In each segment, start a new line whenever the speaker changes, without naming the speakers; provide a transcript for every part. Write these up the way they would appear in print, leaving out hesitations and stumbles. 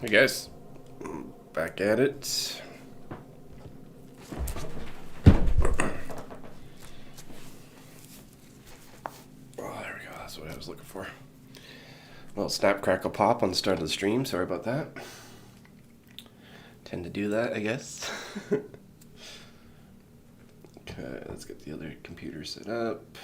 Hey guys, back at it. Oh, there we go. That's what I was looking for. Well, snap, crackle, pop on the start of the stream. Sorry about that. Tend to do that, I guess. Okay, let's get the other computer set up.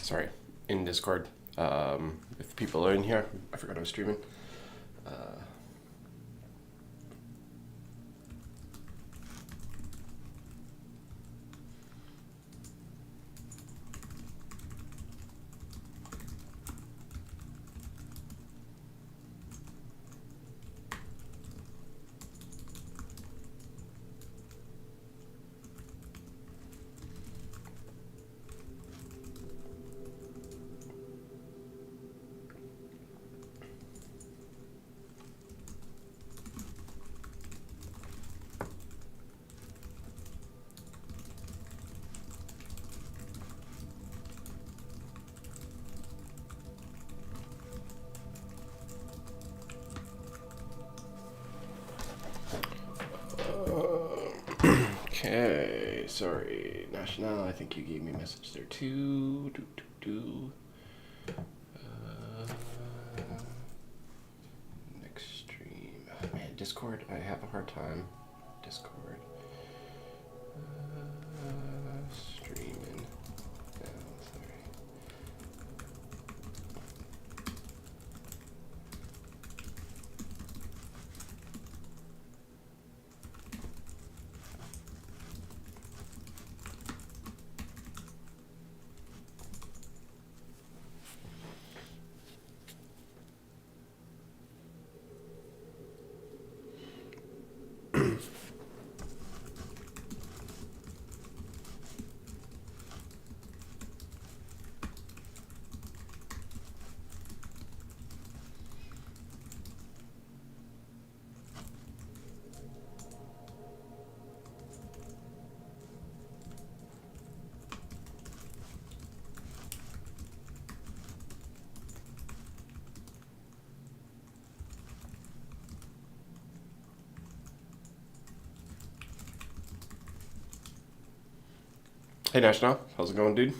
Sorry, in Discord. If people are in here, I forgot I was streaming. Uh, okay, sorry. National, I think you gave me a message there too. Uh, Next stream. Man, Discord, I have a hard time. Discord. Streaming. No, sorry. Hey National, how's it going, dude?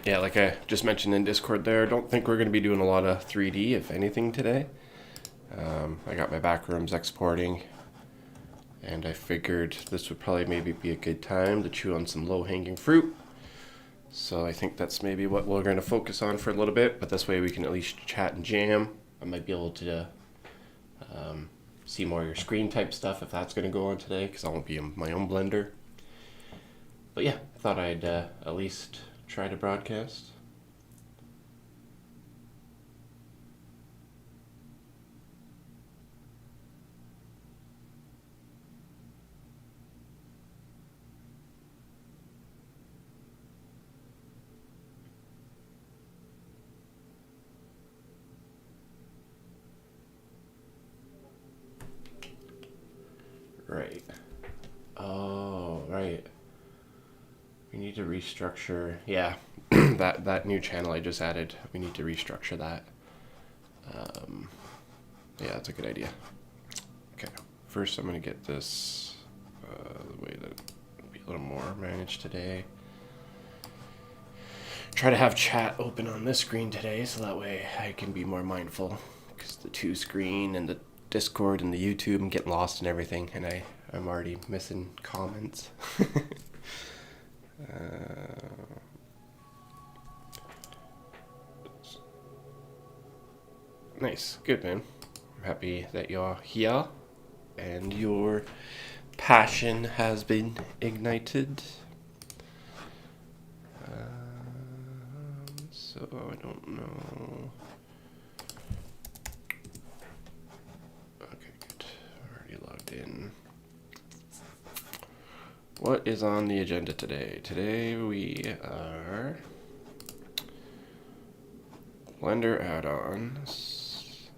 Yeah, like I just mentioned in Discord there, I don't think we're going to be doing a lot of 3D, if anything, today. I got my back rooms exporting, and I figured this would probably maybe be a good time to chew on some low-hanging fruit. So I think that's maybe what we're going to focus on for a little bit, but this way we can at least chat and jam. I might be able to see more of your screen type stuff if that's going to go on today, because I won't be in my own blender. But yeah, I thought I'd at least try to broadcast. Right. Oh, right. We need to restructure. Yeah, that new channel I just added. We need to restructure that. Yeah, that's a good idea. Okay, first I'm gonna get this the way that it'll be a little more managed today. Try to have chat open on this screen today, so that way I can be more mindful. Because the two screen and the Discord and the YouTube, I'm getting lost in everything, and I'm already missing comments. Nice, good man. I'm happy that you're here and your passion has been ignited. So I don't know. Okay, good. Already logged in. What is on the agenda today? Today we are Blender add-ons,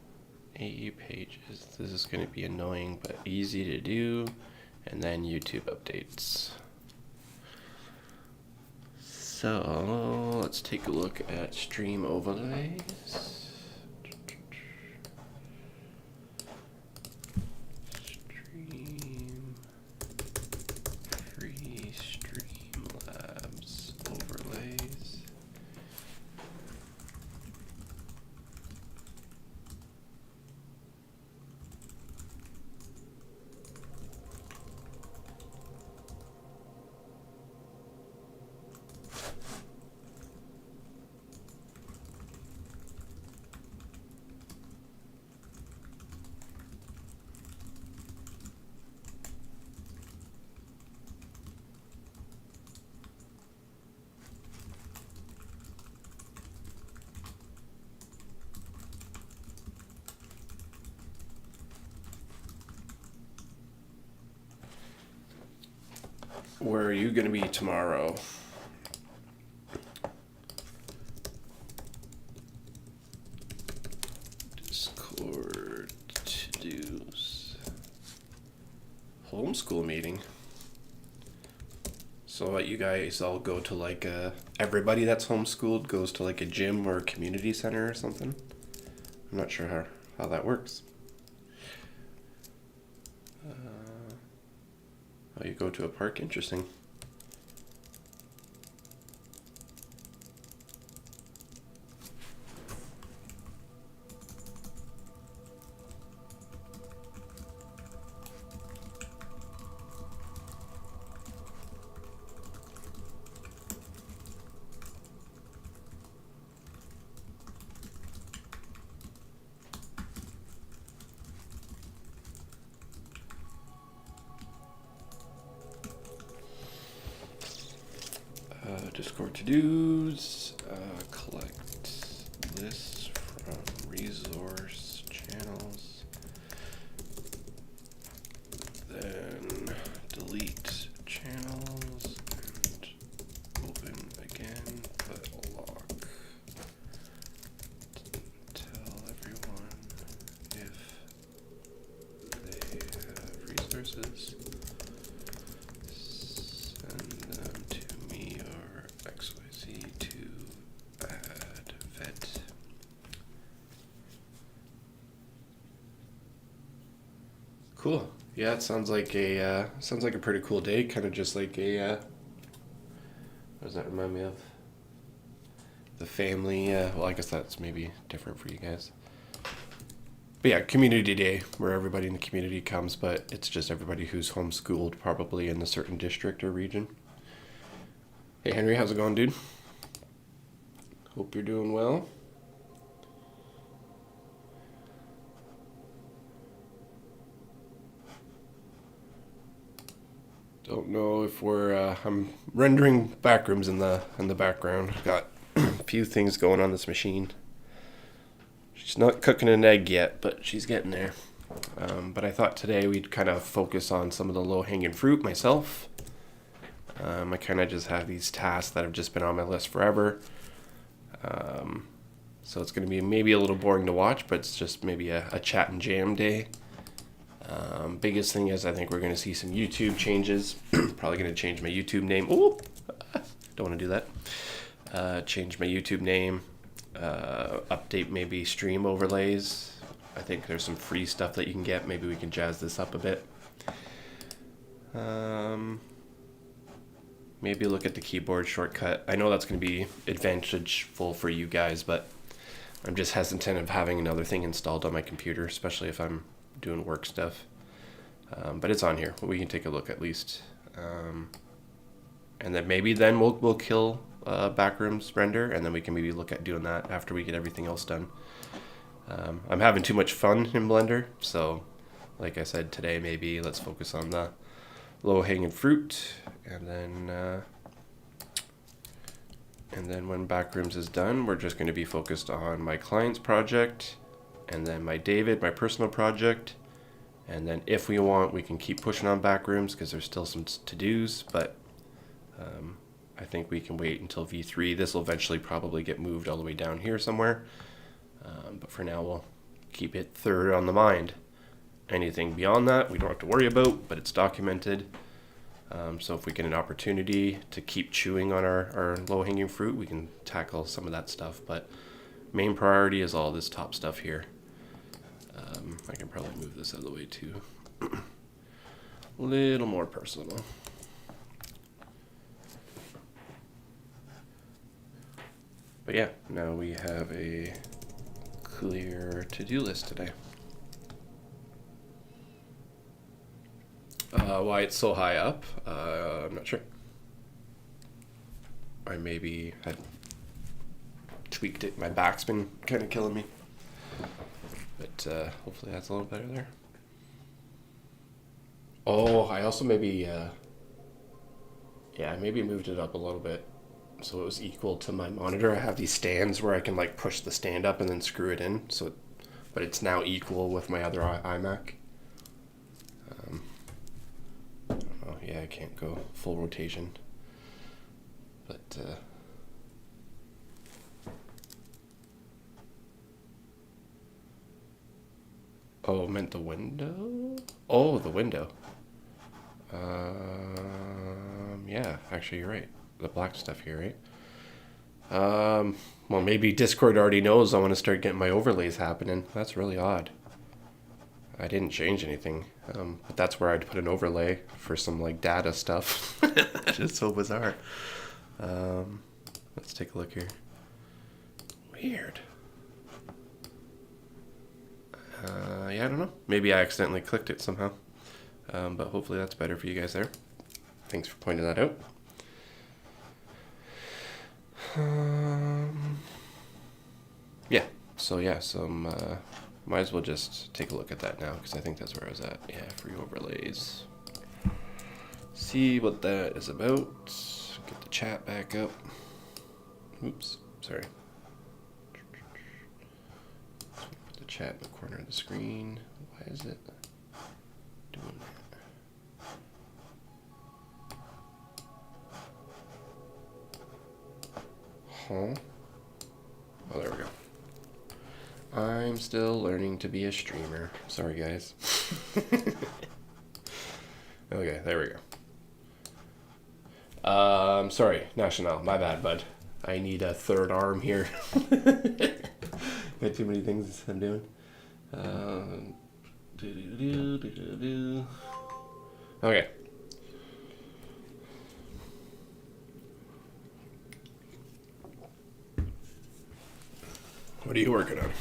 AE pages. This is going to be annoying but easy to do, and then YouTube updates. So let's take a look at stream overlays. Stream free Streamlabs overlays. Where are you going to be tomorrow? Discord to-dos. Homeschool meeting. So you guys all go to like everybody that's homeschooled goes to like a gym or a community center or something? I'm not sure how that works. Oh, you go to a park? Interesting. Discord to-dos, collect lists from resource channels, then delete channels and open again, but lock. Tell everyone if they have resources. Send them to me or XYZ to add vet. Cool. Yeah, it sounds like a pretty cool day. Kind of just like a what does that remind me of? The family. Well, I guess that's maybe different for you guys. But yeah, community day where everybody in the community comes, but it's just everybody who's homeschooled probably in a certain district or region. Hey Henry, how's it going, dude? Hope you're doing well. Don't know if we're. I'm rendering backrooms in the background. Got a few things going on this machine. She's not cooking an egg yet, but she's getting there. But I thought today we'd kind of focus on some of the low-hanging fruit myself. I kind of just have these tasks that have just been on my list forever. So it's going to be maybe a little boring to watch, but it's just maybe a chat and jam day. Biggest thing is I think we're going to see some YouTube changes. Probably going to change my YouTube name. Ooh, don't want to do that. Change my YouTube name. Update maybe stream overlays. I think there's some free stuff that you can get. Maybe we can jazz this up a bit. Maybe look at the keyboard shortcut. I know that's going to be advantageful for you guys, but I'm just hesitant of having another thing installed on my computer, especially if I'm doing work stuff. But it's on here. We can take a look at least. And then maybe then we'll kill backrooms render, and then we can maybe look at doing that after we get everything else done. I'm having too much fun in Blender, so like I said today, maybe let's focus on the low-hanging fruit, and then when backrooms is done, we're just going to be focused on my client's project, and then my personal project, and then if we want, we can keep pushing on backrooms because there's still some to-dos, but I think we can wait until V3. This will eventually probably get moved all the way down here somewhere, but for now we'll keep it third on the mind. Anything beyond that, we don't have to worry about, but it's documented. So if we get an opportunity to keep chewing on our low-hanging fruit, we can tackle some of that stuff. But main priority is all this top stuff here. I can probably move this out of the way too. A little more personal. But yeah, now we have a clear to-do list today. Why it's so high up, I'm not sure. I maybe had tweaked it. My back's been kind of killing me. But hopefully that's a little better there. Oh, I also maybe, I maybe moved it up a little bit so it was equal to my monitor. I have these stands where I can like push the stand up and then screw it in. But it's now equal with my other iMac. Yeah, I can't go full rotation, but oh, meant the window? Oh, the window. Yeah, actually you're right. The black stuff here, right? Well, maybe Discord already knows I want to start getting my overlays happening. That's really odd. I didn't change anything, but that's where I'd put an overlay for some like data stuff. Just so bizarre. Let's take a look here. Weird. Yeah, I don't know. Maybe I accidentally clicked it somehow. But hopefully that's better for you guys there. Thanks for pointing that out. Yeah. So might as well just take a look at that now because I think that's where I was at. Yeah, free overlays. See what that is about. Get the chat back up. Oops, sorry. Put the chat in the corner of the screen. Why is it doing that? Huh? Oh, there we go. I'm still learning to be a streamer. Sorry, guys. Okay, there we go. Sorry, National. My bad, bud. I need a third arm here. Got too many things I'm doing. Okay. What are you working on?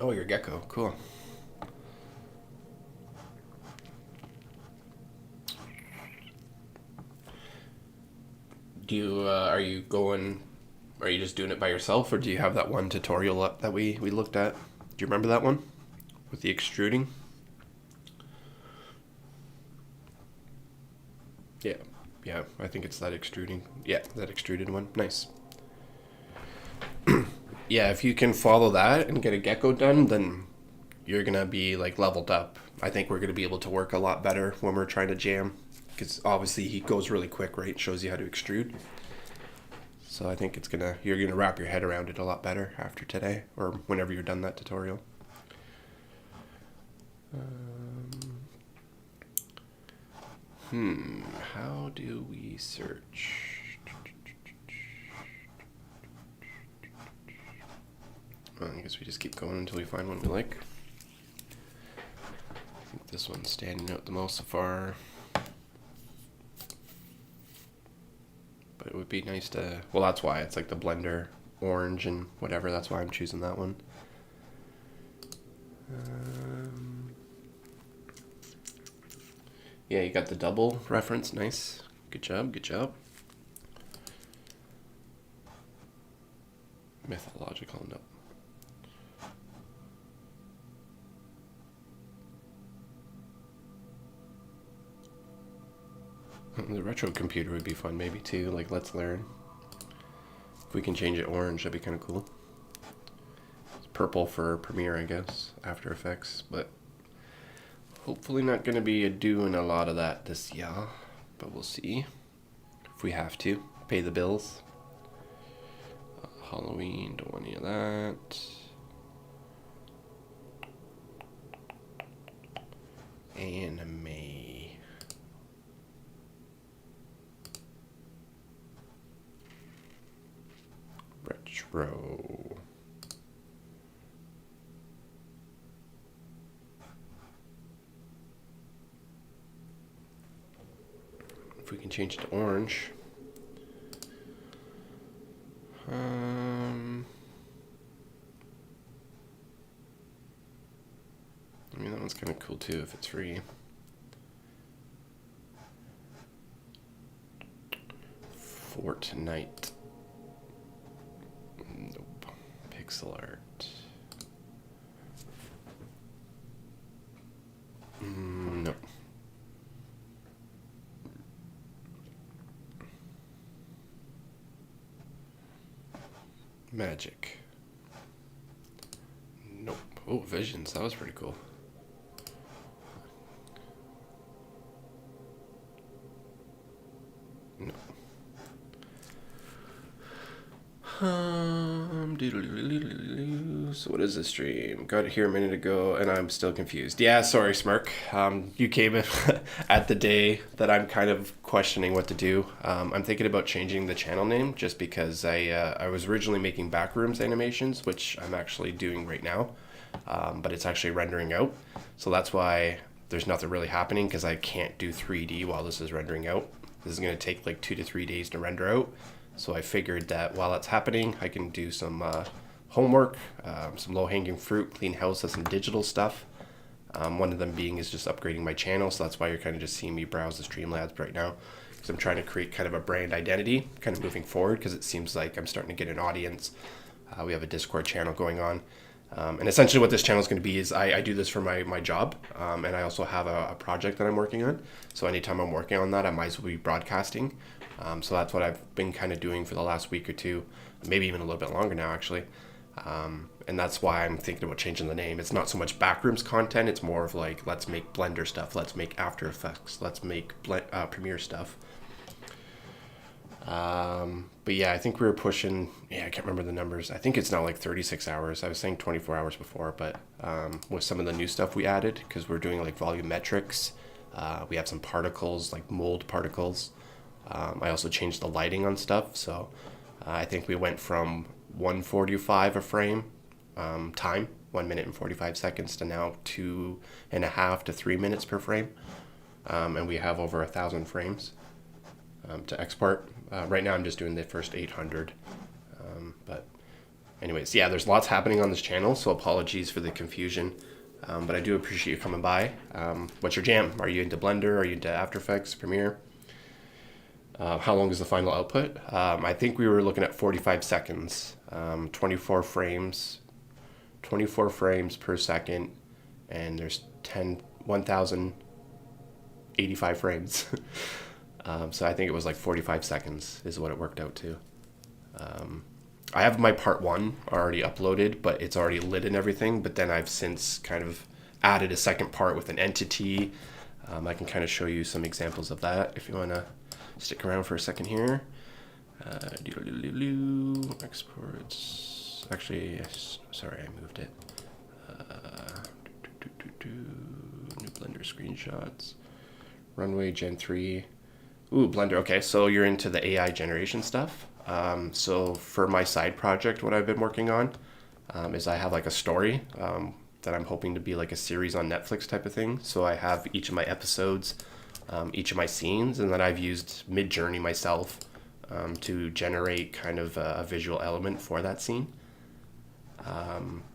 Oh, your gecko. Cool. Are you just doing it by yourself, or do you have that one tutorial up that we looked at? Do you remember that one? With the extruding? Yeah. Yeah, I think it's that extruding. Yeah, that extruded one. Nice. Yeah, if you can follow that and get a gecko done, then you're gonna be like leveled up. I think we're gonna be able to work a lot better when we're trying to jam, because obviously he goes really quick, right? Shows you how to extrude. So I think you're gonna wrap your head around it a lot better after today, or whenever you're done that tutorial. How do we search? Well, I guess we just keep going until we find one we like. I think this one's standing out the most so far. But it would be nice to... Well, that's why. It's like the blender orange and whatever. That's why I'm choosing that one. Yeah, you got the double reference. Nice. Good job, good job. Mythological, no. The retro computer would be fun maybe too, like Let's Learn. If we can change it orange, that'd be kind of cool. It's purple for Premiere, I guess, After Effects, but hopefully not going to be doing a lot of that this year, but we'll see if we have to. Pay the bills. Halloween, don't want any of that. Anime. Retro. If we can change it to orange. I mean, that one's kind of cool too if it's free. Fortnite. Nope. Pixel art. Nope. Magic. Nope. Oh, visions. That was pretty cool. No. So what is this stream? Got it here a minute ago and I'm still confused. Yeah, sorry, Smirk. You came in at the day that I'm kind of questioning what to do. I'm thinking about changing the channel name just because I was originally making backrooms animations, which I'm actually doing right now, but it's actually rendering out. So that's why there's nothing really happening, because I can't do 3D while this is rendering out. This is going to take like 2 to 3 days to render out. So I figured that while that's happening, I can do some homework, some low-hanging fruit, clean house, some digital stuff. One of them being is just upgrading my channel. So that's why you're kind of just seeing me browse the Streamlabs right now, because I'm trying to create kind of a brand identity kind of moving forward, because it seems like I'm starting to get an audience. We have a Discord channel going on. And essentially what this channel is going to be is I do this for my job, and I also have a project that I'm working on. So anytime I'm working on that, I might as well be broadcasting. So that's what I've been kind of doing for the last week or two, maybe even a little bit longer now, actually. And that's why I'm thinking about changing the name. It's not so much backrooms content. It's more of like, let's make Blender stuff. Let's make After Effects. Let's make Premiere stuff. But yeah, I think we were pushing, I can't remember the numbers. I think it's now like 36 hours. I was saying 24 hours before, but with some of the new stuff we added, because we're doing like volumetrics, we have some particles, like mold particles. I also changed the lighting on stuff. So I think we went from 145 a frame time, 1 minute and 45 seconds, to now 2.5 to 3 minutes per frame. And we have over 1,000 frames to export. Right now I'm just doing the first 800. But anyways, yeah, there's lots happening on this channel, so apologies for the confusion. But I do appreciate you coming by. What's your jam? Are you into Blender? Are you into After Effects, Premiere? How long is the final output? I think we were looking at 45 seconds, 24 frames per second, and there's 1,085 frames. So I think it was like 45 seconds is what it worked out to. I have my part 1 already uploaded, but it's already lit and everything. But then I've since kind of added a second part with an entity. I can kind of show you some examples of that if you want to stick around for a second here. Exports. Actually, sorry, I moved it. New Blender screenshots. Runway Gen 3. Ooh, Blender. Okay, so you're into the AI generation stuff. So for my side project, what I've been working on is I have like a story that I'm hoping to be like a series on Netflix type of thing. So I have each of my episodes, each of my scenes, and then I've used Midjourney myself to generate kind of a visual element for that scene.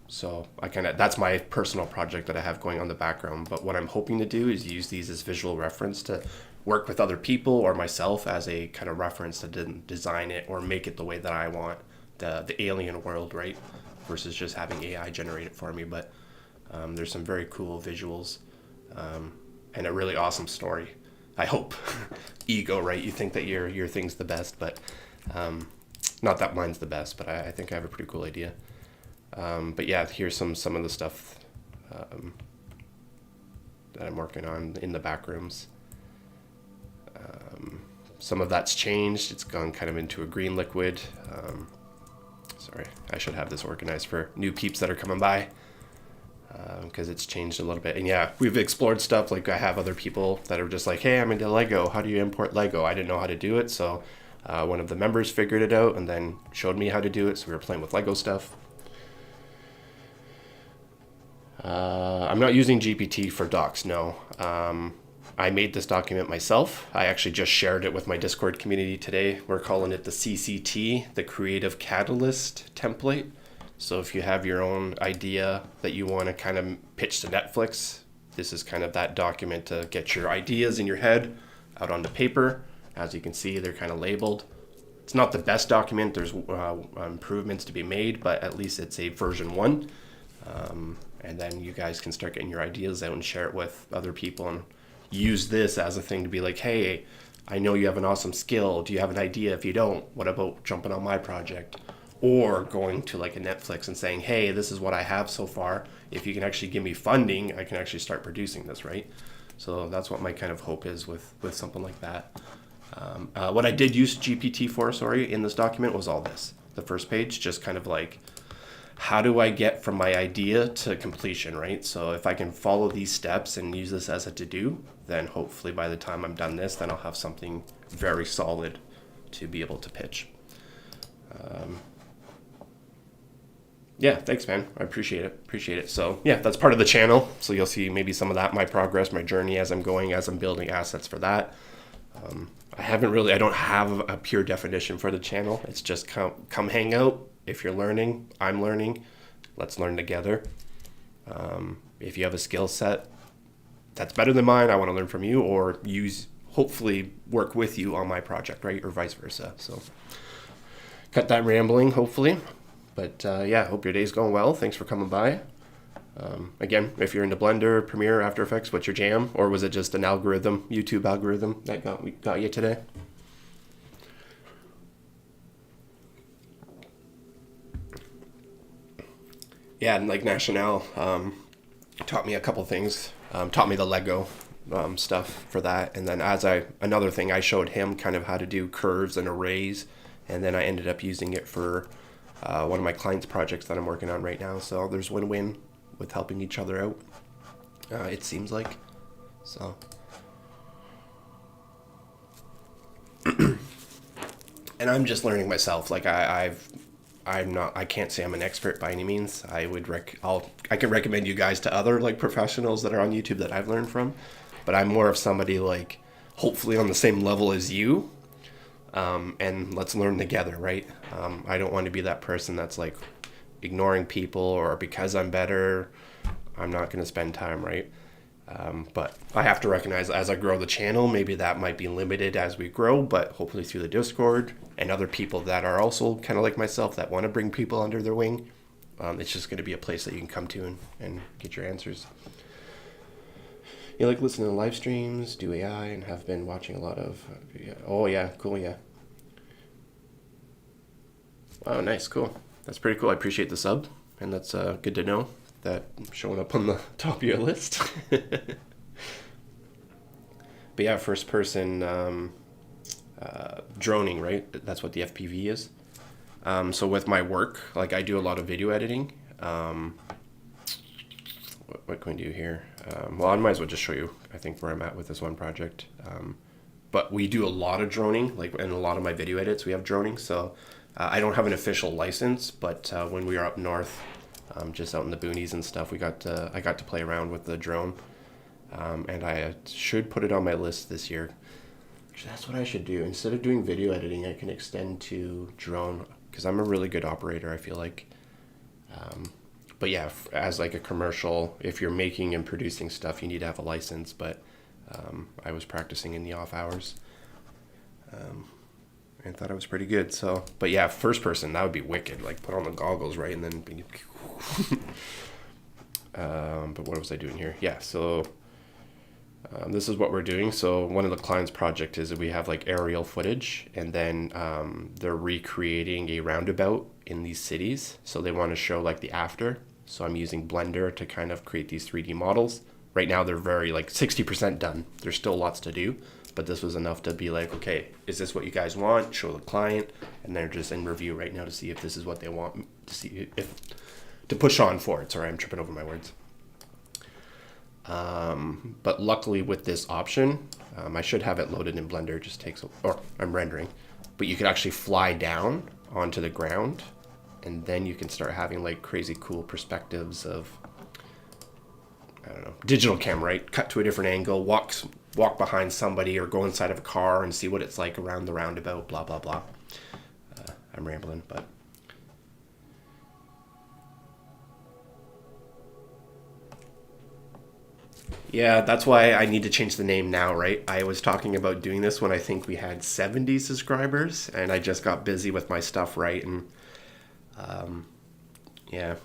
So that's my personal project that I have going on in the background. But what I'm hoping to do is use these as visual reference to work with other people or myself as a kind of reference to design it or make it the way that I want, the alien world, right? Versus just having AI generate it for me. But there's some very cool visuals and a really awesome story, I hope. Ego, right? You think that your thing's the best, but not that mine's the best, but I think I have a pretty cool idea. But yeah, here's some of the stuff that I'm working on in the back rooms. Some of that's changed. It's gone kind of into a green liquid. Sorry, I should have this organized for new peeps that are coming by, because it's changed a little bit. And yeah, we've explored stuff. Like I have other people that are just like, hey, I'm into Lego. How do you import Lego? I didn't know how to do it. So one of the members figured it out and then showed me how to do it. So we were playing with Lego stuff. I'm not using GPT for docs, no. I made this document myself. I actually just shared it with my Discord community today. We're calling it the CCT, the Creative Catalyst template. So if you have your own idea that you want to kind of pitch to Netflix, this is kind of that document to get your ideas in your head out onto paper. As you can see, they're kind of labeled. It's not the best document. There's improvements to be made, but at least it's a version 1. And then you guys can start getting your ideas out and share it with other people and use this as a thing to be like, hey, I know you have an awesome skill. Do you have an idea? If you don't, what about jumping on my project? Or going to like a Netflix and saying, hey, this is what I have so far. If you can actually give me funding, I can actually start producing this, right? So that's what my kind of hope is with something like that. What I did use GPT for, in this document was all this. The first page, just kind of like, how do I get from my idea to completion, right? So if I can follow these steps and use this as a to-do, then hopefully by the time I'm done this, then I'll have something very solid to be able to pitch. Yeah, thanks, man. I appreciate it. So yeah, that's part of the channel. So you'll see maybe some of that, my progress, my journey as I'm going, as I'm building assets for that. I don't have a pure definition for the channel. It's just come hang out. If you're learning, I'm learning. Let's learn together. If you have a skill set that's better than mine, I want to learn from you, or hopefully work with you on my project, right? Or vice versa. So cut that rambling, hopefully. But yeah, hope your day's going well. Thanks for coming by. Again, if you're into Blender, Premiere, After Effects, what's your jam? Or was it just an algorithm, YouTube algorithm that got you today? Yeah, and like National taught me a couple things. Taught me the Lego stuff for that. And then another thing, I showed him kind of how to do curves and arrays. And then I ended up using it for one of my clients' projects that I'm working on right now. So there's win-win with helping each other out, it seems like. So. And I'm just learning myself. Like I've I can't say I'm an expert by any means. I can recommend you guys to other like professionals that are on YouTube that I've learned from, but I'm more of somebody like hopefully on the same level as you, and let's learn together, right? I don't want to be that person that's like ignoring people, or because I'm better, I'm not going to spend time, right? But I have to recognize as I grow the channel, maybe that might be limited as we grow, but hopefully through the Discord and other people that are also kind of like myself that want to bring people under their wing, it's just going to be a place that you can come to and get your answers. You like listening to live streams, do AI, and have been watching a lot of... Oh, yeah, cool, yeah. Wow, nice, cool. That's pretty cool. I appreciate the sub, and that's good to know that I'm showing up on the top of your list. But yeah, first person droning, right? That's what the FPV is. So with my work, like I do a lot of video editing. What can we do here? Well, I might as well just show you, I think, where I'm at with this one project. But we do a lot of droning, like in a lot of my video edits, we have droning. So I don't have an official license, but when we were up north, just out in the boonies and stuff, I got to play around with the drone. And I should put it on my list this year. Actually, that's what I should do. Instead of doing video editing, I can extend to drone, because I'm a really good operator, I feel like. But yeah, as like a commercial, if you're making and producing stuff, you need to have a license. But I was practicing in the off hours, and thought I was pretty good. So, but yeah, first person, that would be wicked. Like put on the goggles, right, and then. But what was I doing here? Yeah, so this is what we're doing. So one of the client's project is that we have like aerial footage, and then they're recreating a roundabout in these cities. So they want to show like the after. So I'm using Blender to kind of create these 3D models. Right now they're very like 60% done. There's still lots to do, but this was enough to be like, okay, is this what you guys want? Show the client, and they're just in review right now to see if this is what they want to see, if to push on for it. Sorry, I'm tripping over my words. But luckily with this option, I should have it loaded in Blender. It just takes, or I'm rendering, but you can actually fly down onto the ground, and then you can start having like crazy cool perspectives of, I don't know, digital camera, right? Cut to a different angle, walk behind somebody, or go inside of a car and see what it's like around the roundabout, blah, blah, blah. I'm rambling, but. Yeah, that's why I need to change the name now, right? I was talking about doing this when I think we had 70 subscribers, and I just got busy with my stuff, right? And yeah,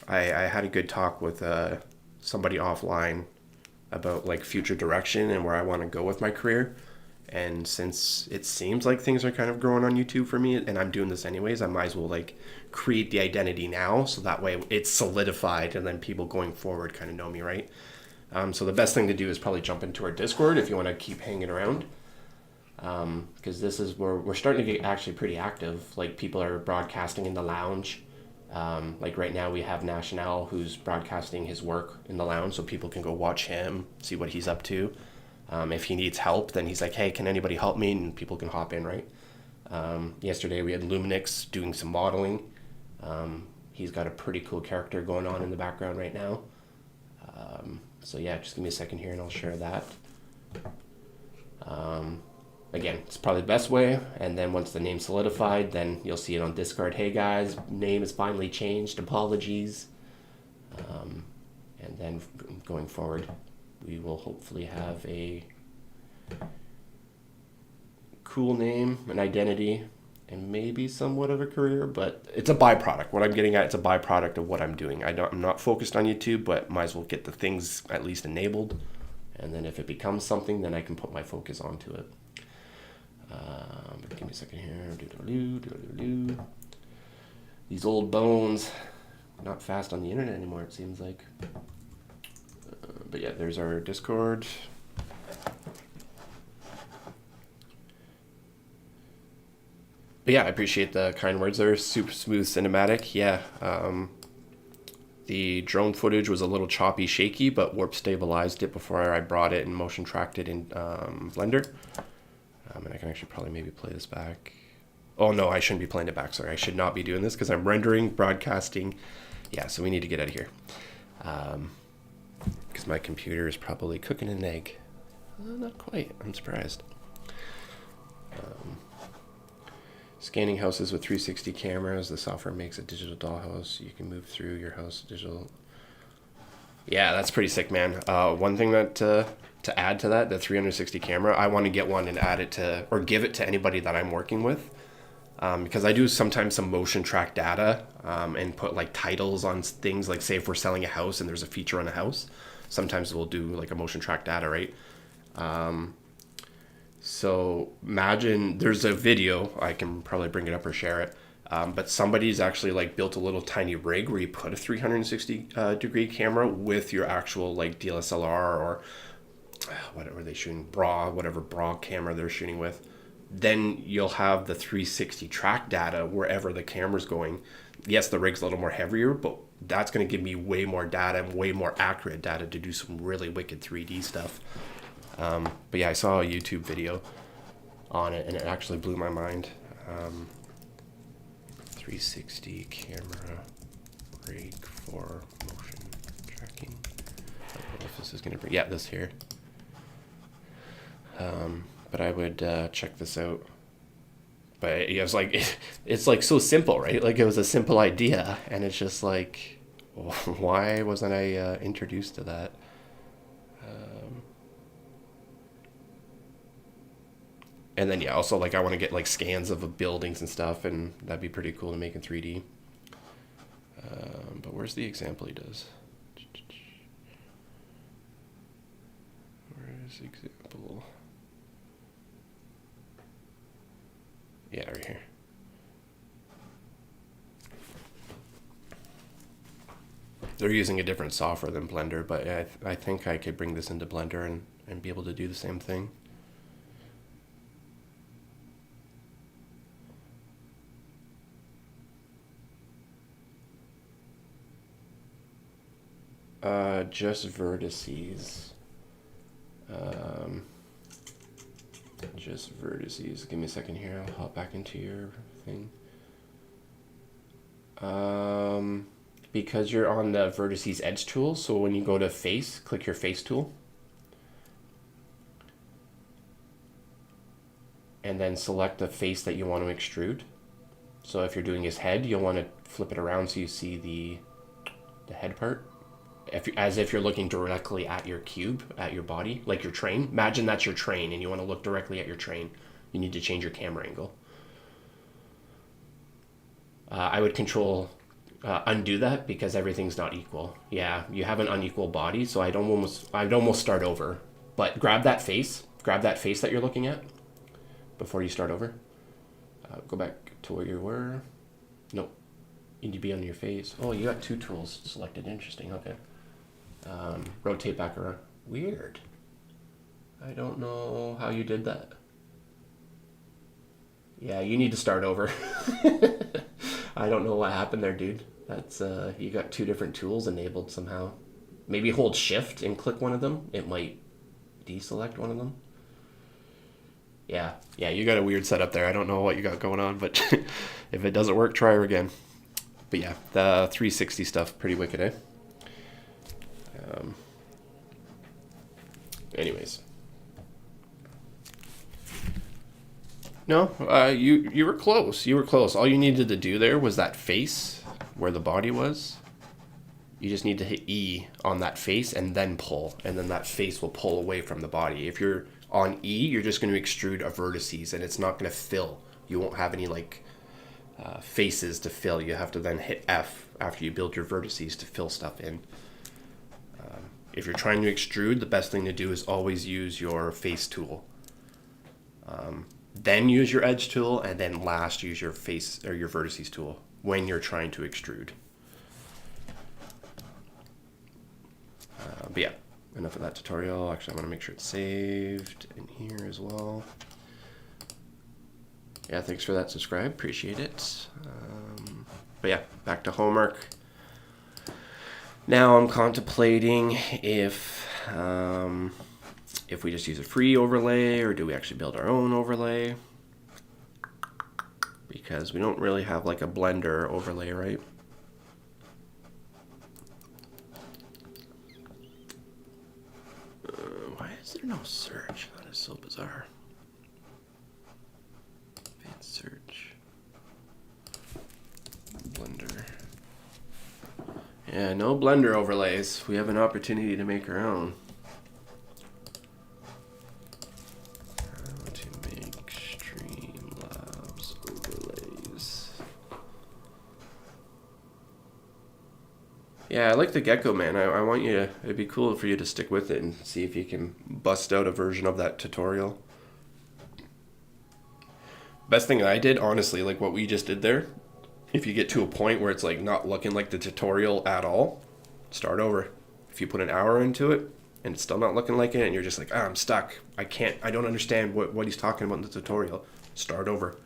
I had a good talk with somebody offline about like future direction and where I want to go with my career. And since it seems like things are kind of growing on YouTube for me, and I'm doing this anyways, I might as well like create the identity now, so that way it's solidified, and then people going forward kind of know me, right? So the best thing to do is probably jump into our Discord if you want to keep hanging around, because this is where we're starting to get actually pretty active. Like people are broadcasting in the lounge. Like right now we have National who's broadcasting his work in the lounge, so people can go watch him, see what he's up to. If he needs help, then he's like, hey, can anybody help me? And people can hop in, right? Yesterday we had Luminix doing some modeling. He's got a pretty cool character going on in the background right now. So yeah, just give me a second here and I'll share that. Again, it's probably the best way. And then once the name's solidified, then you'll see it on Discord. Hey guys, name is finally changed. Apologies. And then going forward, we will hopefully have a cool name, an identity, and maybe somewhat of a career, but it's a byproduct. What I'm getting at, it's a byproduct of what I'm doing. I'm not focused on YouTube, but might as well get the things at least enabled. And then if it becomes something, then I can put my focus onto it. But give me a second here. These old bones, not fast on the internet anymore, it seems like. But yeah, there's our Discord. But yeah, I appreciate the kind words there. Super smooth cinematic. Yeah. The drone footage was a little choppy, shaky, but warp stabilized it before I brought it and motion tracked it in Blender. And I can actually probably maybe play this back. Oh no, I shouldn't be playing it back. Sorry, I should not be doing this because I'm rendering, broadcasting. Yeah, so we need to get out of here. Because my computer is probably cooking an egg. Not quite, I'm surprised. Scanning houses with 360 cameras. The software makes a digital dollhouse. You can move through your house digital. Yeah, that's pretty sick, man. One thing that to add to that, the 360 camera, I want to get one and add it to, or give it to anybody that I'm working with. Because I do sometimes some motion track data and put like titles on things, like say if we're selling a house and there's a feature on a house, sometimes we'll do like a motion track data, right? So imagine there's a video, I can probably bring it up or share it, but somebody's actually like built a little tiny rig where you put a 360 degree camera with your actual like DSLR or whatever they shooting, whatever BRA camera they're shooting with. Then you'll have the 360 track data wherever the camera's going. Yes, the rig's a little more heavier, but that's going to give me way more data and way more accurate data to do some really wicked 3D stuff. But yeah, I saw a YouTube video on it and it actually blew my mind. 360 camera rig for motion tracking. I don't know if this is going to bring, yeah, this here. But I would check this out. But it was like, it's like so simple, right? Like it was a simple idea, and it's just like, why wasn't I introduced to that? And then yeah, also like I want to get like scans of buildings and stuff, and that'd be pretty cool to make in 3D. But where's the example he does? Where's the example? Yeah, right here. They're using a different software than Blender, but I think I could bring this into Blender and be able to do the same thing. Just vertices. Just vertices. Give me a second here. I'll hop back into your thing. Because you're on the vertices edge tool, so when you go to face, click your face tool. And then select the face that you want to extrude. So if you're doing his head, you'll want to flip it around so you see the head part. As if you're looking directly at your cube, at your body, like your train. Imagine that's your train and you want to look directly at your train. You need to change your camera angle. I would control undo that because everything's not equal. Yeah, you have an unequal body, so I'd almost start over. But grab that face that you're looking at before you start over. Go back to where you were. Nope. You need to be on your face. Oh, you got two tools selected. Interesting. Okay. Rotate back around. Weird. I don't know how you did that. Yeah, you need to start over. I don't know what happened there, dude. That's you got two different tools enabled somehow. Maybe hold shift and click one of them. It might deselect one of them. Yeah, you got a weird setup there. I don't know what you got going on, but if it doesn't work, try her again. But yeah, the 360 stuff, pretty wicked, eh? Anyways. No, you were close. You were close. All you needed to do there was that face where the body was. You just need to hit E on that face and then pull, and then that face will pull away from the body. If you're on E, you're just going to extrude a vertices, and it's not going to fill. You won't have any like faces to fill. You have to then hit F after you build your vertices to fill stuff in. If you're trying to extrude, the best thing to do is always use your face tool. Then use your edge tool, and then last use your face or your vertices tool when you're trying to extrude. But yeah, enough of that tutorial. Actually, I'm going to make sure it's saved in here as well. Yeah, thanks for that subscribe. Appreciate it. But yeah, back to homework. Now I'm contemplating if we just use a free overlay or do we actually build our own overlay. because we don't really have like a blender overlay, right? Why is there no search? That is so bizarre. Advanced search. Blender. Yeah, no blender overlays. We have an opportunity to make our own. How to make Streamlabs overlays. Yeah, I like the gecko, man. I want you to, it'd be cool for you to stick with it and see if you can bust out a version of that tutorial. Best thing I did, honestly, like what we just did there, if you get to a point where it's like not looking like the tutorial at all, start over. If you put an hour into it and it's still not looking like it and you're just like, I'm stuck, I don't understand what he's talking about in the tutorial, start over.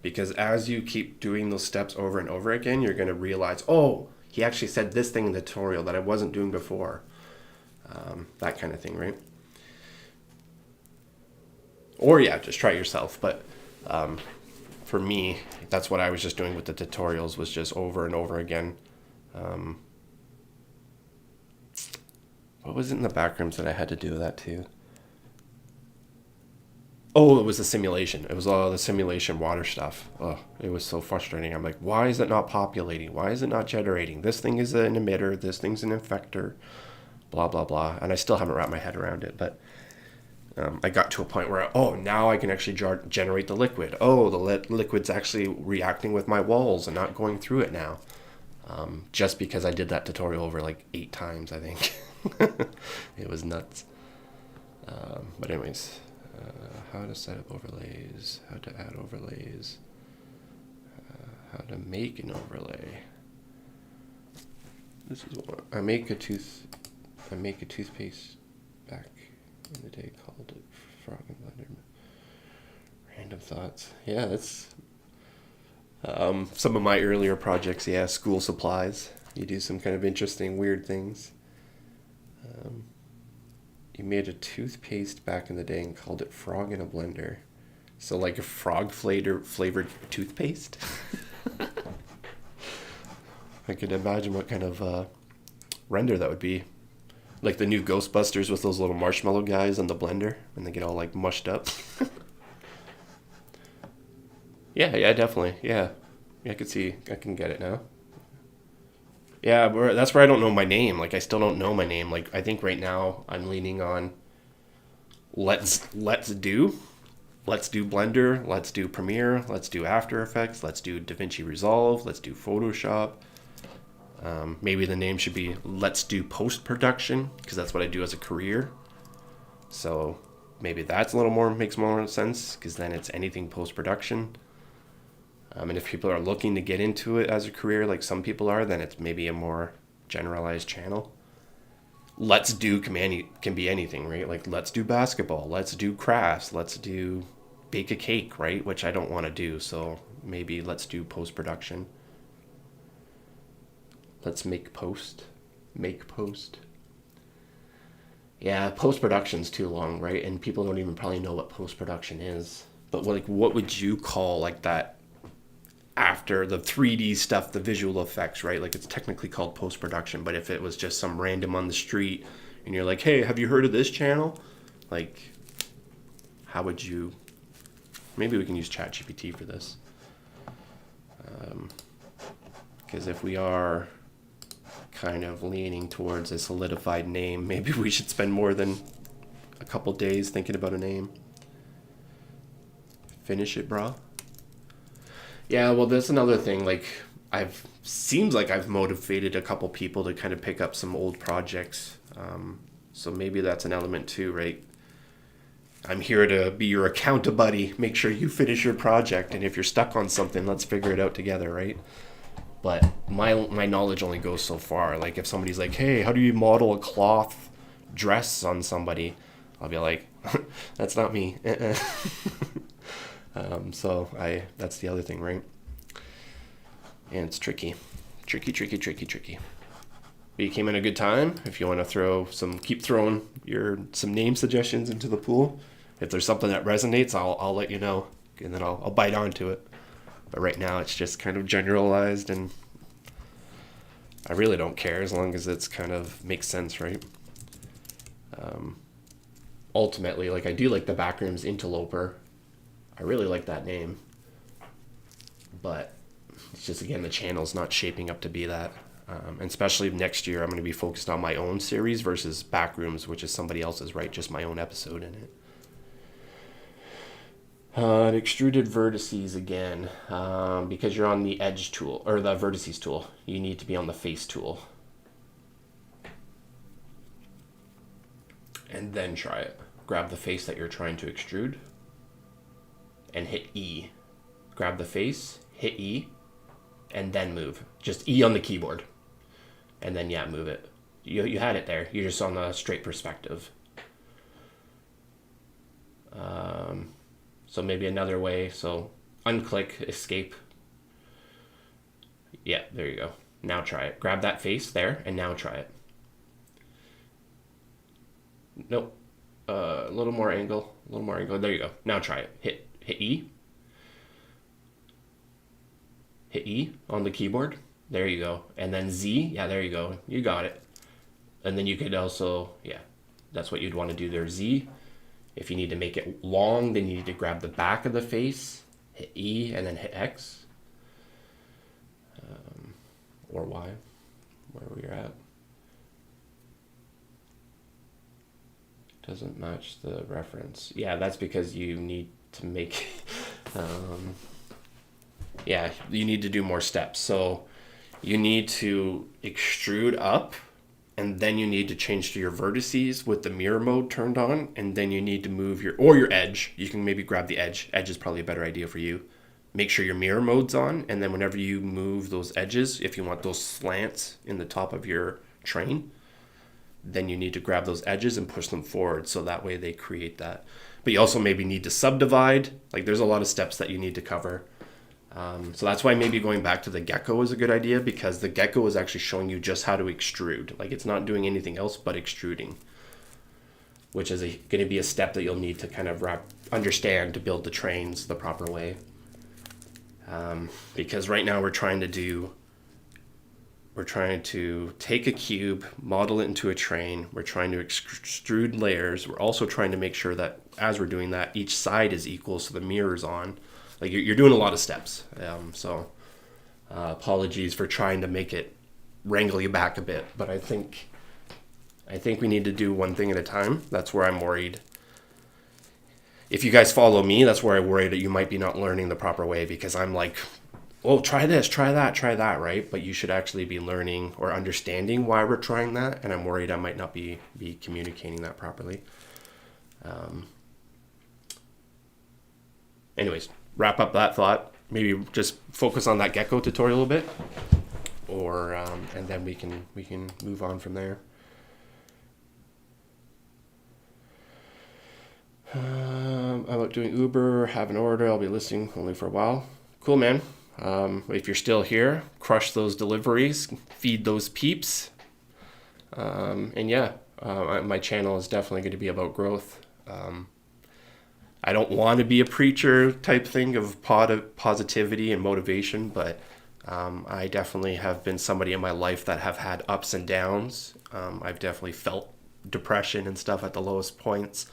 Because as you keep doing those steps over and over again, you're going to realize, oh, he actually said this thing in the tutorial that I wasn't doing before. That kind of thing, right? Or yeah, just try it yourself. But for me, that's what I was just doing with the tutorials, was just over and over again. What was it in the backrooms that I had to do that too? Oh, it was the simulation. It was all the simulation water stuff. Oh, it was so frustrating. I'm like, why is it not populating? Why is it not generating? This thing is an emitter. This thing's an infector. Blah, blah, blah. And I still haven't wrapped my head around it. But I got to a point where, now I can actually generate the liquid. Oh, the liquid's actually reacting with my walls and not going through it now. Just because I did that tutorial over like 8 times, I think. It was nuts. But anyways... how to set up overlays, how to add overlays, how to make an overlay. This is what I make a toothpaste back in the day, called it Frog and Blender. Random thoughts. Yeah, that's some of my earlier projects. Yeah, school supplies. You do some kind of interesting, weird things. You made a toothpaste back in the day and called it Frog in a Blender. So like a frog flavored toothpaste? I could imagine what kind of render that would be. Like the new Ghostbusters with those little marshmallow guys on the blender and they get all like mushed up. Yeah, definitely. Yeah, I can get it now. Yeah, that's where I don't know my name. Like, I still don't know my name. Like, I think right now I'm leaning on let's do Blender, let's do Premiere, let's do After Effects, let's do DaVinci Resolve, let's do Photoshop. Maybe the name should be Let's Do Post-Production, because that's what I do as a career. So maybe that's makes more sense, because then it's anything post-production. And if people are looking to get into it as a career, like some people are, then it's maybe a more generalized channel. Let's do can be anything, right? Like, let's do basketball, let's do crafts, let's do bake a cake, right? Which I don't want to do, so maybe let's do post-production. Let's make post. Yeah, post-production's too long, right? And people don't even probably know what post-production is. But what would you call like that? After the 3D stuff, the visual effects, right? Like, it's technically called post-production, but if it was just some random on the street and you're like, hey, have you heard of this channel? Like, how would you... Maybe we can use ChatGPT for this. Because if we are kind of leaning towards a solidified name, maybe we should spend more than a couple days thinking about a name. Finish it, brah. Yeah, well, that's another thing. Like, seems like I've motivated a couple people to kind of pick up some old projects. So maybe that's an element too, right? I'm here to be your account buddy. Make sure you finish your project. And if you're stuck on something, let's figure it out together, right? But my knowledge only goes so far. Like, if somebody's like, hey, how do you model a cloth dress on somebody? I'll be like, that's not me. That's the other thing, right? And it's tricky. But you came in a good time. If you want to keep throwing some name suggestions into the pool. If there's something that resonates, I'll let you know, and then I'll bite onto it. But right now it's just kind of generalized, and I really don't care as long as it's kind of makes sense, right? Ultimately, like I do like the Backrooms Interloper. I really like that name. But it's just, again, the channel's not shaping up to be that. And especially next year, I'm going to be focused on my own series versus Backrooms, which is somebody else's, right? Just my own episode in it. Extruded vertices again, because you're on the edge tool, or the vertices tool, you need to be on the face tool. And then try it. Grab the face that you're trying to extrude and hit E. Grab the face, hit E, and then move. Just E on the keyboard. And then, yeah, move it. You had it there. You're just on the straight perspective. So maybe another way. So unclick, escape. Yeah, there you go. Now try it. Grab that face there, and now try it. Nope. A little more angle. A little more angle. There you go. Now try it. Hit E. Hit E on the keyboard. There you go. And then Z. Yeah, there you go. You got it. And then you could also, yeah, that's what you'd want to do there. Z. If you need to make it long, then you need to grab the back of the face, hit E, and then hit X. Or Y, where we're at. Doesn't match the reference. Yeah, that's because you need to make, yeah, you need to do more steps. So you need to extrude up, and then you need to change to your vertices with the mirror mode turned on, and then you need to move your edge. You can maybe grab the edge. Edge is probably a better idea for you. Make sure your mirror mode's on, and then whenever you move those edges, if you want those slants in the top of your train, then you need to grab those edges and push them forward, so that way they create that. But you also maybe need to subdivide. Like, there's a lot of steps that you need to cover. So that's why maybe going back to the gecko is a good idea, because the gecko is actually showing you just how to extrude. Like, it's not doing anything else but extruding, which is going to be a step that you'll need to kind of understand to build the trains the proper way. Because right now we're trying to take a cube, model it into a train. We're trying to extrude layers. We're also trying to make sure that as we're doing that, each side is equal, so the mirror's on. Like, you're doing a lot of steps. So apologies for trying to make it wrangle you back a bit, but I think we need to do one thing at a time. That's where I'm worried. If you guys follow me, that's where I worry that you might be not learning the proper way, because I'm like, oh, try this, try that, right? But you should actually be learning or understanding why we're trying that, and I'm worried I might not be communicating that properly. Anyways, wrap up that thought. Maybe just focus on that gecko tutorial a bit, or and then we can move on from there. About doing Uber, have an order. I'll be listing only for a while. Cool, man. If you're still here, crush those deliveries, feed those peeps. And yeah, my channel is definitely going to be about growth. I don't want to be a preacher type thing of positivity and motivation, but I definitely have been somebody in my life that have had ups and downs. I've definitely felt depression and stuff at the lowest points.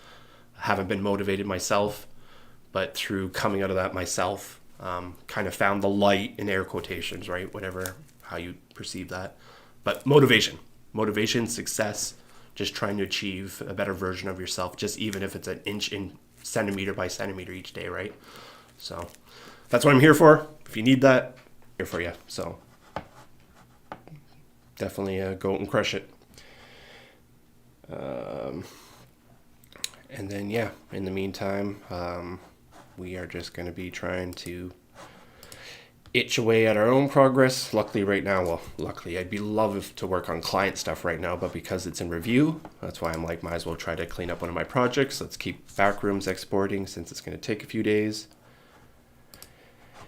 I haven't been motivated myself, but through coming out of that myself, kind of found the light in air quotations, right? Whatever, how you perceive that. But motivation, success, just trying to achieve a better version of yourself, just even if it's an inch in centimeter by centimeter each day, right? So that's what I'm here for. If you need that, I'm here for you. So definitely go and crush it. And then, yeah, in the meantime, we are just going to be trying to itch away at our own progress. Luckily right now, I'd be love to work on client stuff right now, but because it's in review, that's why I'm like, might as well try to clean up one of my projects. Let's keep Backrooms exporting since it's going to take a few days.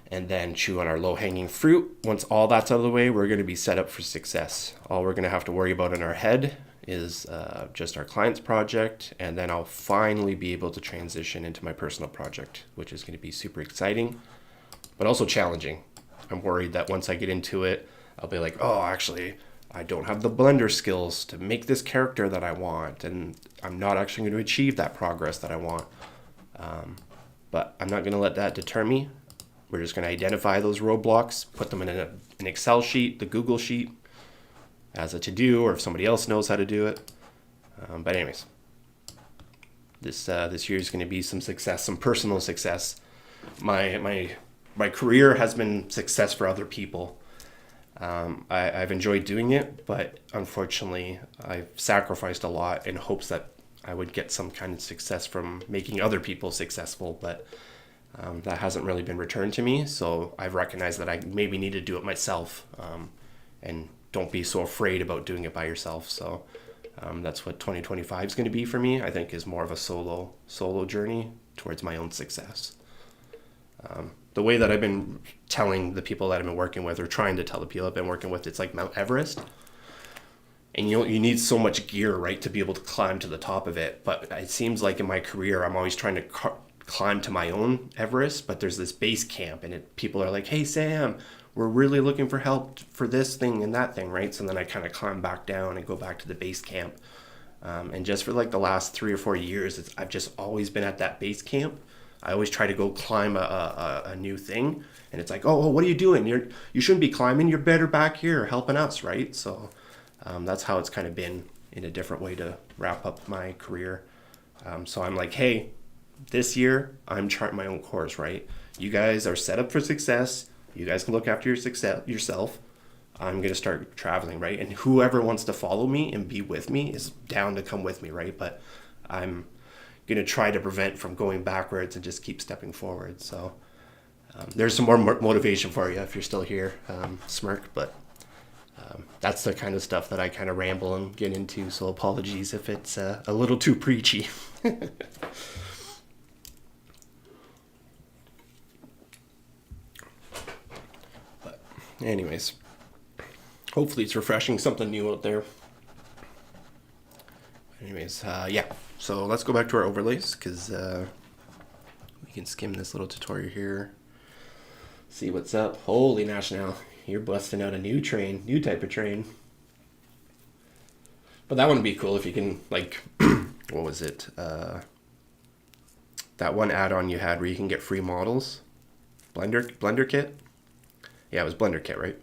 And then chew on our low-hanging fruit. Once all that's out of the way, we're going to be set up for success. All we're going to have to worry about in our head is just our client's project, and then I'll finally be able to transition into my personal project, which is going to be super exciting. but also challenging. I'm worried that once I get into it, I'll be like, oh, actually, I don't have the Blender skills to make this character that I want, and I'm not actually going to achieve that progress that I want. But I'm not going to let that deter me. We're just going to identify those roadblocks, put them in an Excel sheet, the Google sheet, as a to-do, or if somebody else knows how to do it. But anyways, this year is going to be some success, some personal success. My career has been success for other people. I've enjoyed doing it, but unfortunately, I've sacrificed a lot in hopes that I would get some kind of success from making other people successful, but that hasn't really been returned to me. So I've recognized that I maybe need to do it myself, and don't be so afraid about doing it by yourself. So that's what 2025 is going to be for me. I think is more of a solo journey towards my own success. The way that I've been telling the people that I've been working with, or trying to tell the people I've been working with, it's like Mount Everest. And you need so much gear, right, to be able to climb to the top of it. But it seems like in my career, I'm always trying to climb to my own Everest, but there's this base camp, and people are like, hey, Sam, we're really looking for help for this thing and that thing, right? So then I kind of climb back down and go back to the base camp. And just for like the last 3 or 4 years, I've just always been at that base camp. I always try to go climb a new thing, and it's like, oh, what are you doing? You shouldn't be climbing. You're better back here helping us, right? So that's how it's kind of been in a different way to wrap up my career. So I'm like, hey, this year I'm charting my own course, right? You guys are set up for success. You guys can look after your success yourself. I'm going to start traveling, right? And whoever wants to follow me and be with me is down to come with me, right? But I'm going to try to prevent from going backwards and just keep stepping forward. So there's some more motivation for you if you're still here, Smirk. But that's the kind of stuff that I kind of ramble and get into. So apologies if it's a little too preachy. But anyways, hopefully it's refreshing, something new out there. Anyways, yeah. So let's go back to our overlays, because we can skim this little tutorial here. See what's up. Holy national, you're busting out a new type of train. But that would be cool if you can, like, what was it? That one add-on you had where you can get free models. Blender Kit? Yeah, it was Blender Kit, right?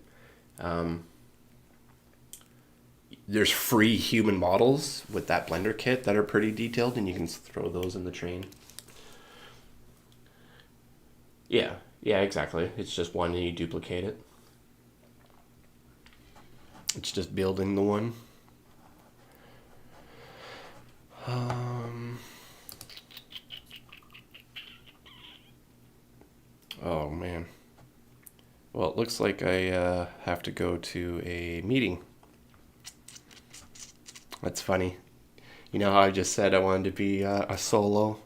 There's free human models with that Blender Kit that are pretty detailed, and you can throw those in the train. Yeah, exactly. It's just one and you duplicate it. It's just building the one. Oh man. Well, it looks like I have to go to a meeting. That's funny. You know how I just said I wanted to be a solo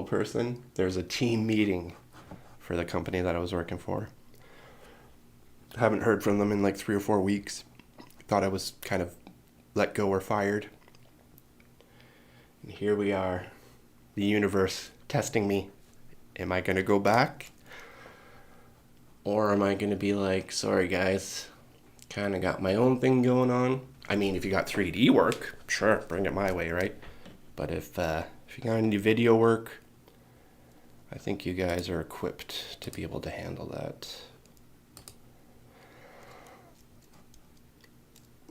person? There's a team meeting for the company that I was working for. Haven't heard from them in like 3 or 4 weeks. Thought I was kind of let go or fired. And here we are, the universe testing me. Am I going to go back? Or am I going to be like, sorry guys, kind of got my own thing going on? I mean, if you got 3D work, sure, bring it my way, right? But if you got any video work, I think you guys are equipped to be able to handle that.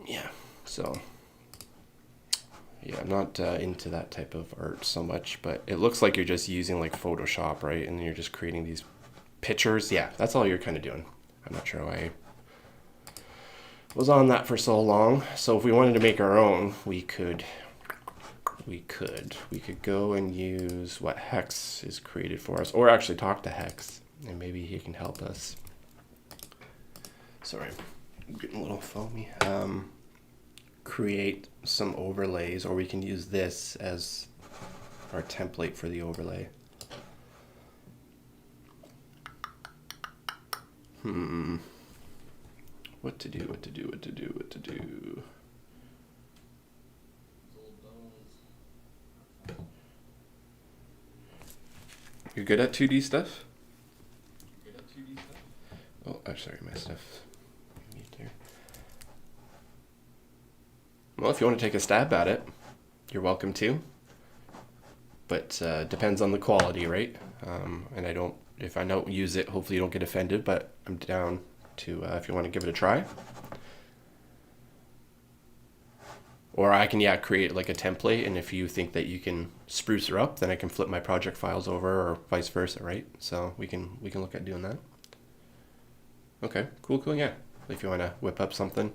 Yeah, so yeah, I'm not into that type of art so much, but it looks like you're just using like Photoshop, right? And you're just creating these pictures. Yeah, that's all you're kind of doing. I'm not sure why I was on that for so long. So if we wanted to make our own, we could go and use what Hex is created for us, or actually talk to Hex, and maybe he can help us. Sorry, I'm getting a little foamy. Create some overlays, or we can use this as our template for the overlay. What to do. You're good at 2D stuff? sorry, my stuff. Well, if you want to take a stab at it, you're welcome to. But depends on the quality, right? And if I don't use it, hopefully you don't get offended, but I'm down to, if you want to give it a try. Or I can, create like a template, and if you think that you can spruce her up, then I can flip my project files over, or vice versa, right? So we can look at doing that. Okay, cool, yeah. If you want to whip up something.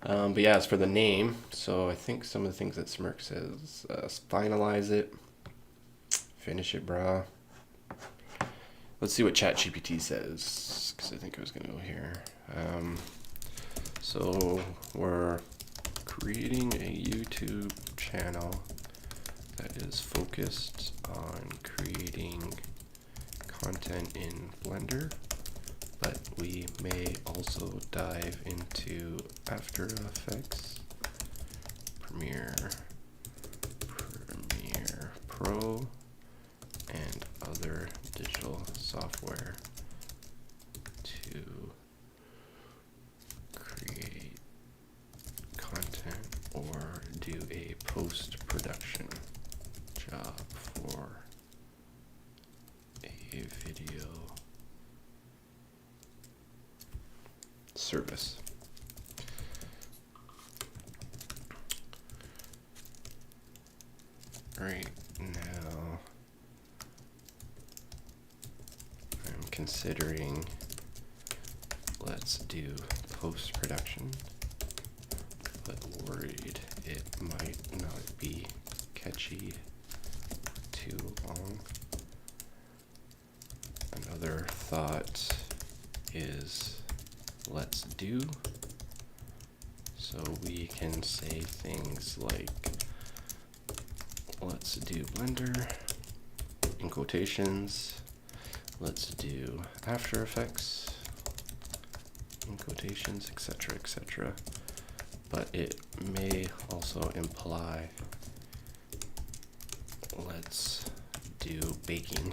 But yeah, as for the name, so I think some of the things that Smirk says, finalize it, finish it, brah. Let's see what ChatGPT says, because I think I was going to go here. So we're creating a YouTube channel that is focused on creating content in Blender, but we may also dive into After Effects, Premiere Pro, and other digital software to create content or do a post-production job for a video service. Right now, I'm considering let's do post-production, but worried it might not be catchy too long. Another thought is let's do, so we can say things like let's do Blender in quotations, let's do After Effects in quotations, etc., etc. But it may also imply let's do baking,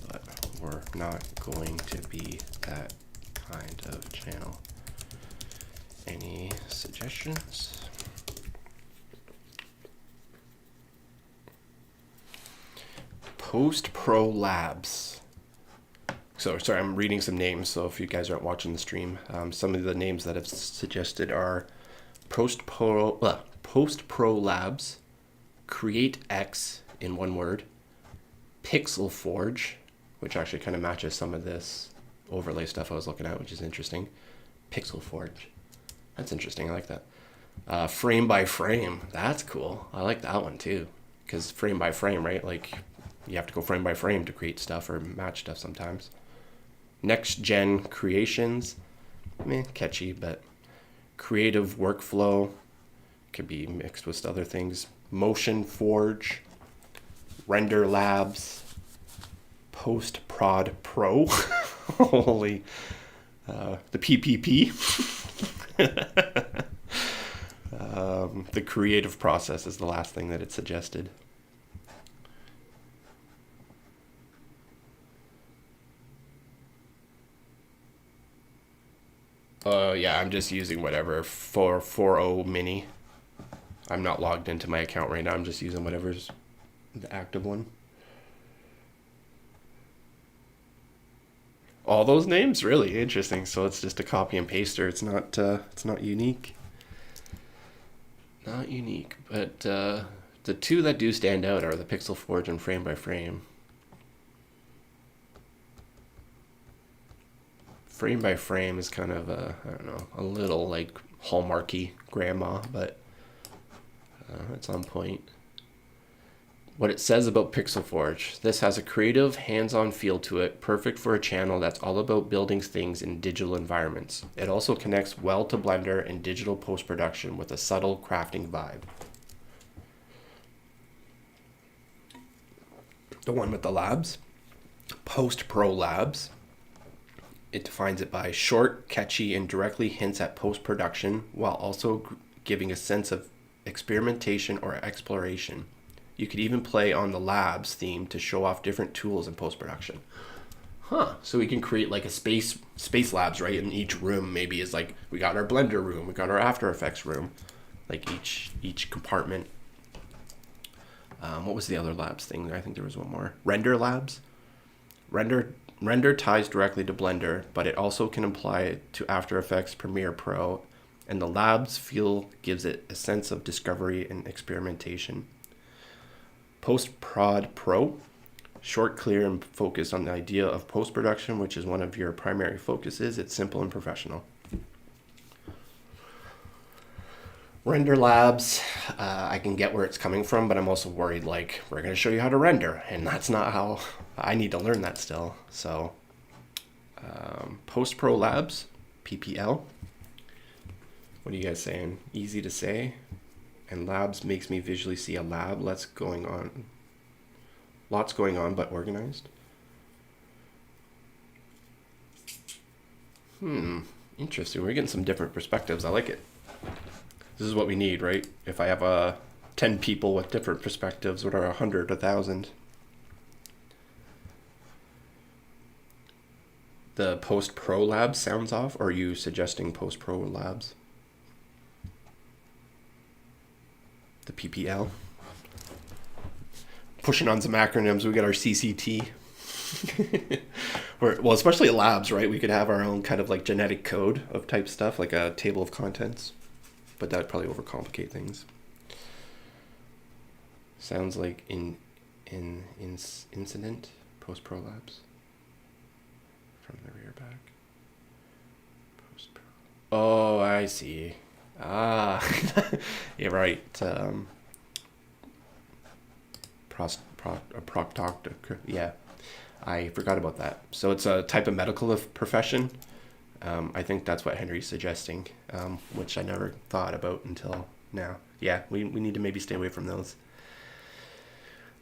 but we're not going to be that kind of channel. Any suggestions? Post Pro Labs. So sorry, I'm reading some names, so if you guys aren't watching the stream, some of the names that I've suggested are Post Pro Labs, Create X in one word, Pixel Forge, which actually kind of matches some of this overlay stuff I was looking at, which is interesting. Pixel Forge, that's interesting. I like that. Frame by frame, that's cool. I like that one too, because frame by frame, right? Like you have to go frame by frame to create stuff or match stuff sometimes. Next gen creations, catchy, but creative workflow could be mixed with other things. Motion Forge, Render Labs, Post Prod Pro. Holy, the PPP. The creative process is the last thing that it suggested. Yeah, I'm just using whatever for 4.0 mini. I'm not logged into my account right now. I'm just using whatever's the active one. All those names, really interesting. So it's just a copy and paster. It's not unique. Not unique, but the two that do stand out are the Pixel Forge and Frame by Frame. Frame by Frame is kind of a little like hallmarky grandma, but it's on point. What it says about Pixel Forge: this has a creative, hands-on feel to it, perfect for a channel that's all about building things in digital environments. It also connects well to Blender and digital post-production with a subtle crafting vibe. The one with the labs, Post Pro Labs. It defines it by short, catchy, and directly hints at post-production while also giving a sense of experimentation or exploration. You could even play on the labs theme to show off different tools in post-production. So we can create like a space labs, right? In each room maybe is like, we got our Blender room, we got our After Effects room, like each compartment. What was the other labs thing? I think there was one more. Render labs. Render ties directly to Blender, but it also can apply to After Effects, Premiere Pro, and the labs feel gives it a sense of discovery and experimentation. Post-Prod Pro, short, clear, and focused on the idea of post-production, which is one of your primary focuses. It's simple and professional. Render labs, I can get where it's coming from, but I'm also worried, like, we're going to show you how to render, and that's not how I need to learn that still. So, Post-Pro Labs, PPL. What are you guys saying? Easy to say. And labs makes me visually see a lab. Lots going on, but organized. Interesting. We're getting some different perspectives. I like it. This is what we need, right? If I have 10 people with different perspectives, what are 100, 1,000? The Post-Pro Labs sounds off, or are you suggesting Post-Pro Labs? The PPL. Pushing on some acronyms, we got our CCT. Well, especially labs, right? We could have our own kind of like genetic code of type stuff, like a table of contents. But that would probably overcomplicate things. Sounds like incident, Post-Pro Labs. From the rear back. Post-Pro. Oh, I see. You're right. Proctoctor. Yeah, I forgot about that. So it's a type of medical profession. I think that's what Henry's suggesting, which I never thought about until now. Yeah, we need to maybe stay away from those.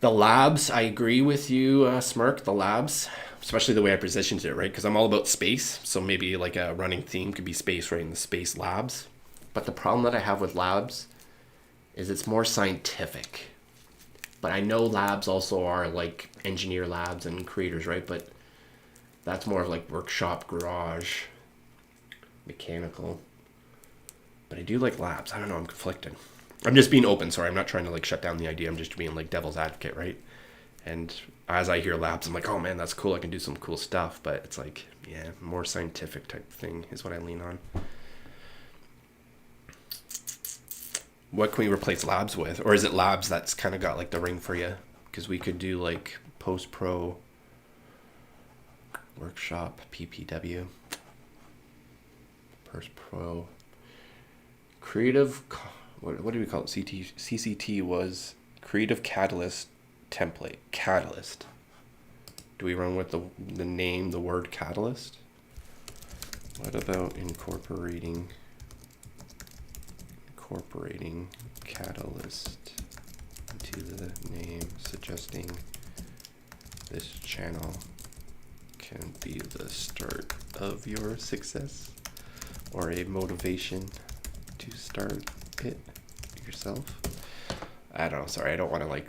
The labs, I agree with you, Smirk. The labs, especially the way I positioned it, right? Because I'm all about space. So maybe like a running theme could be space, right? In the space labs. But the problem that I have with labs is it's more scientific. But I know labs also are like engineer labs and creators, right? But that's more of like workshop, garage, mechanical. But I do like labs. I don't know, I'm conflicted. I'm just being open, sorry. I'm not trying to like shut down the idea. I'm just being like devil's advocate, right? And as I hear labs, I'm like, oh man, that's cool. I can do some cool stuff. But it's like, yeah, more scientific type thing is what I lean on. What can we replace labs with? Or is it labs that's kind of got like the ring for you? Because we could do like post-pro, workshop, PPW, post-pro, creative, what do we call it? CCT was Creative Catalyst Template. Catalyst. Do we run with the name, the word catalyst? What about incorporating catalyst into the name, suggesting this channel can be the start of your success or a motivation to start it yourself? I don't know, sorry, I don't want to like,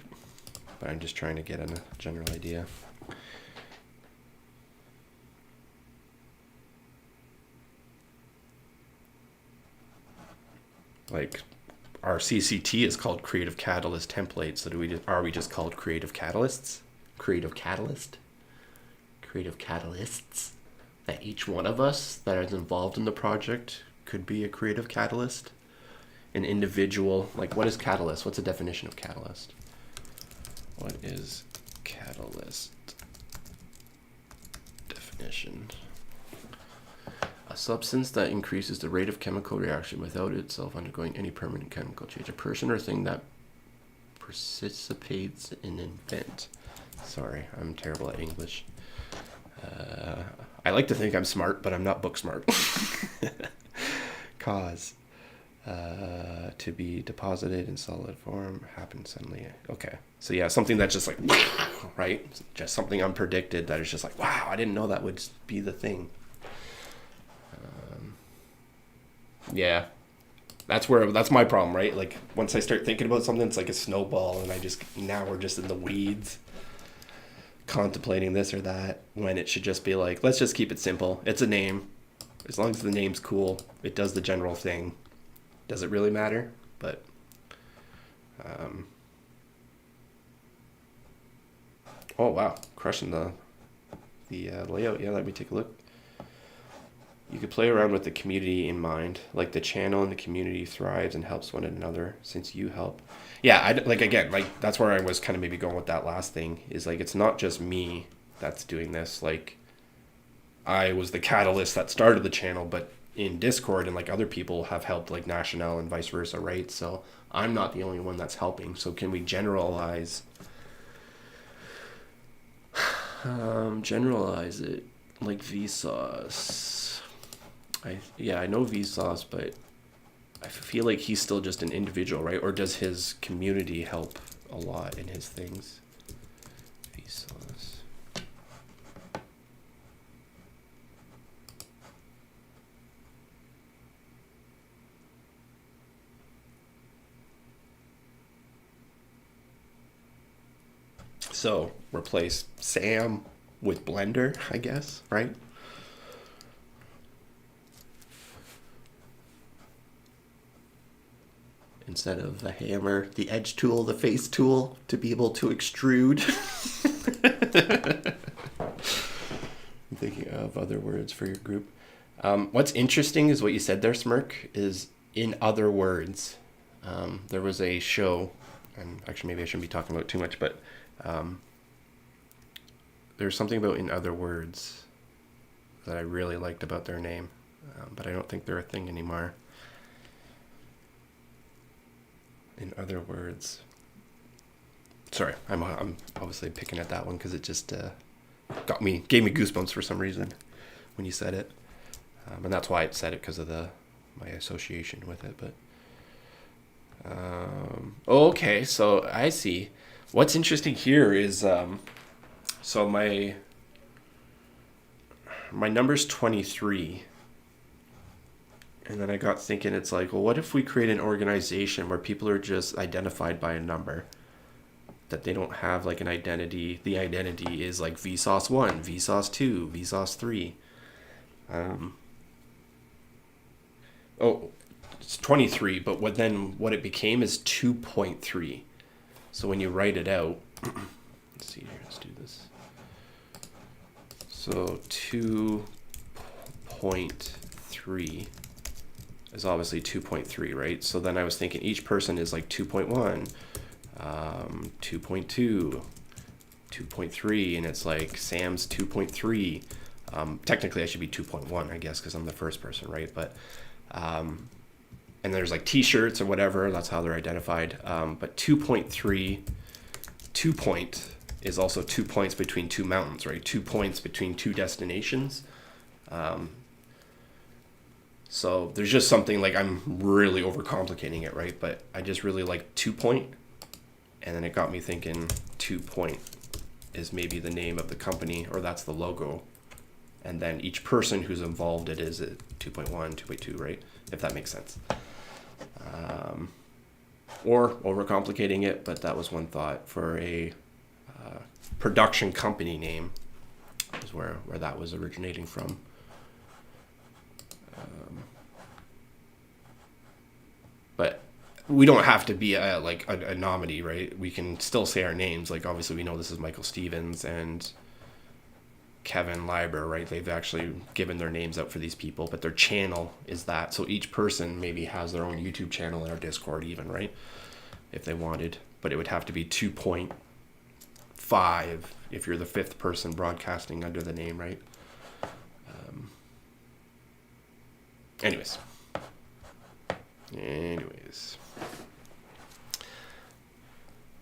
but I'm just trying to get a general idea. Like our CCT is called Creative Catalyst Template. So are we just called Creative Catalysts? Creative Catalyst? Creative Catalysts? That each one of us that is involved in the project could be a creative catalyst? An individual, like what is catalyst? What's the definition of catalyst? What is catalyst definition? A substance that increases the rate of chemical reaction without itself undergoing any permanent chemical change. A person or thing that participates in an event. Sorry, I'm terrible at English. I like to think I'm smart, but I'm not book smart. Cause. To be deposited in solid form happens suddenly. Okay. So yeah, something that's just like, right? Just something unpredicted that is just like, wow, I didn't know that would be the thing. Yeah, that's my problem, right? Like once I start thinking about something, it's like a snowball, and now we're just in the weeds. contemplating this or that, when it should just be like, let's just keep it simple. It's a name. As long as the name's cool, it does the general thing. Does it really matter? But oh wow, crushing the layout. Yeah, let me take a look. You could play around with the community in mind, like the channel and the community thrives and helps one another since you help. Yeah, again, like that's where I was kind of maybe going with that last thing, is like it's not just me that's doing this. Like I was the catalyst that started the channel, but in Discord and like other people have helped, like National and vice versa, right? So I'm not the only one that's helping. So can we generalize generalize it like Vsauce? I know Vsauce, but I feel like he's still just an individual, right? Or does his community help a lot in his things? Vsauce. So replace Sam with Blender, I guess, right? Instead of the hammer, the edge tool, the face tool, to be able to extrude. I'm thinking of other words for your group. What's interesting is what you said there, Smirk, is in other words. There was a show, and actually maybe I shouldn't be talking about it too much, but there's something about in other words that I really liked about their name, but I don't think they're a thing anymore. In other words, sorry, I'm obviously picking at that one because it just gave me goosebumps for some reason when you said it, and that's why I said it, because of my association with it. But okay, so I see. What's interesting here is so my number's 23. And then I got thinking, it's like, well, what if we create an organization where people are just identified by a number? That they don't have like an identity. The identity is like Vsauce 1, Vsauce 2, Vsauce 3. It's 23, but what it became is 2.3. So when you write it out, let's see here, let's do this. So 2.3 is obviously 2.3, right? So then I was thinking each person is like 2.1, 2.2, 2.3, and it's like Sam's 2.3. Technically I should be 2.1, I guess, because I'm the first person, right? But and there's like t-shirts or whatever, that's how they're identified. But 2.3, 2 point is also 2 points between two mountains, right? 2 points between two destinations. So there's just something like, I'm really overcomplicating it, right? But I just really like 2 point. And then it got me thinking 2 point is maybe the name of the company, or that's the logo. And then each person who's involved it is at 2.1, 2.2, right? If that makes sense. Or overcomplicating it, but that was one thought for a production company name, is where that was originating from. But we don't have to be a nominee, right? We can still say our names. Like, obviously we know this is Michael Stevens and Kevin Leiber, right? They've actually given their names out for these people, but their channel is that. So each person maybe has their own YouTube channel in our Discord even, right? If they wanted. But it would have to be 2.5 if you're the fifth person broadcasting under the name, right? Anyways.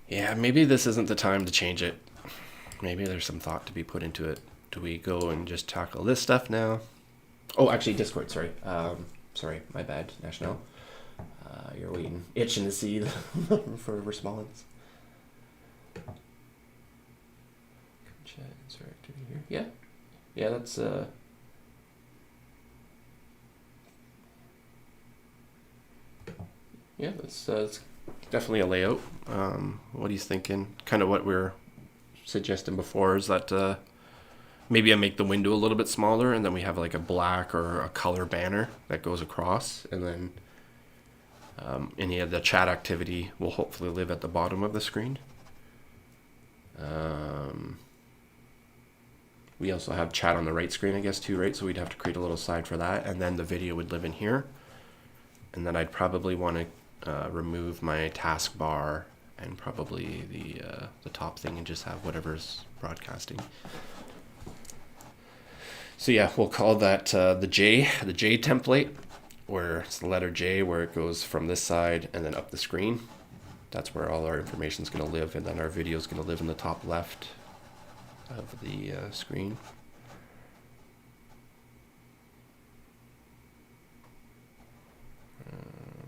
Yeah, maybe this isn't the time to change it. Maybe there's some thought to be put into it. Do we go and just tackle this stuff now? Oh, actually, Discord, sorry. Sorry, my bad, National. You're waiting, itching to see for a response. Chat, insert activity here. Yeah. Yeah, that's... Yeah, that's definitely a layout. What he's thinking, kind of what we're suggesting before is that maybe I make the window a little bit smaller, and then we have like a black or a color banner that goes across, and then any of the chat activity will hopefully live at the bottom of the screen. We also have chat on the right screen, I guess, too, right? So we'd have to create a little side for that, and then the video would live in here. And then I'd probably want to remove my taskbar and probably the top thing and just have whatever's broadcasting. So yeah, we'll call that the J template, where it's the letter J, where it goes from this side and then up the screen. That's where all our information is going to live, and then our video is going to live in the top left of the screen.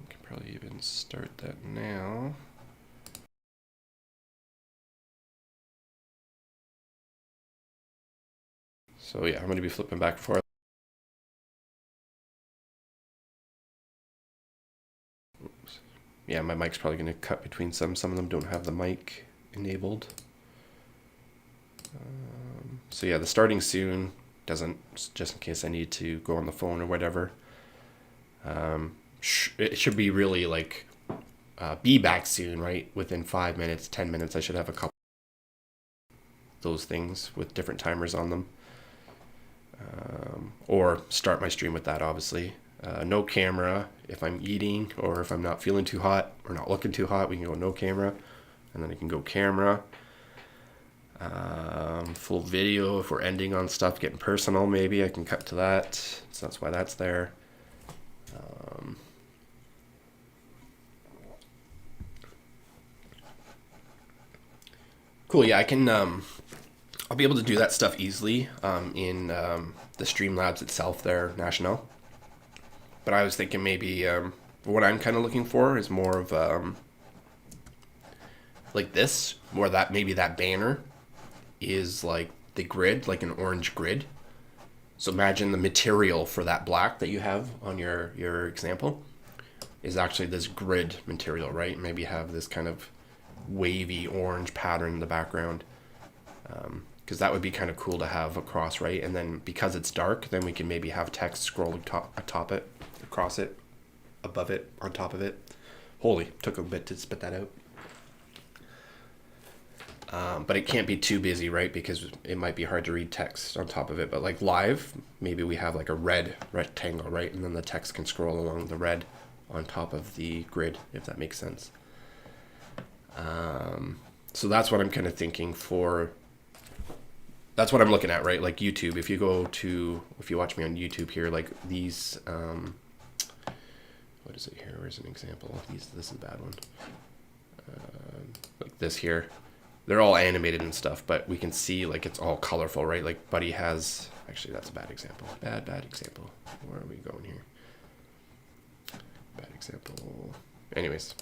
Can probably even start that now. So yeah, I'm going to be flipping back and forth. Oops. Yeah, my mic's probably going to cut between some. Some of them don't have the mic enabled. So yeah, the starting soon doesn't, just in case I need to go on the phone or whatever. It should be really like be back soon, right? Within 5 minutes, 10 minutes, I should have a couple of those things with different timers on them. Or start my stream with that, obviously. No camera if I'm eating, or if I'm not feeling too hot or not looking too hot, we can go no camera, and then I can go camera. Full video if we're ending on stuff getting personal, maybe I can cut to that, so that's why that's there. Cool. Yeah, I can I'll be able to do that stuff easily in the Streamlabs itself there, National. But I was thinking maybe what I'm kind of looking for is more of like this, where that maybe that banner is like the grid, like an orange grid. So imagine the material for that black that you have on your example is actually this grid material, right? Maybe have this kind of wavy orange pattern in the background, because that would be kind of cool to have across, right? And then because it's dark, then we can maybe have text scrolling atop it, across it, above it, on top of it. Holy, took a bit to spit that out. But it can't be too busy, right? Because it might be hard to read text on top of it. But like live, maybe we have like a red rectangle, right? And then the text can scroll along the red on top of the grid, if that makes sense. So that's what I'm kind of thinking for. That's what I'm looking at, right? Like YouTube, if you watch me on YouTube here, like these, what is it here? Where's an example? This is a bad one. Like this here. They're all animated and stuff, but we can see like it's all colorful, right? Like Buddy has, actually that's a bad example. Bad example. Where are we going here? Bad example. Anyways,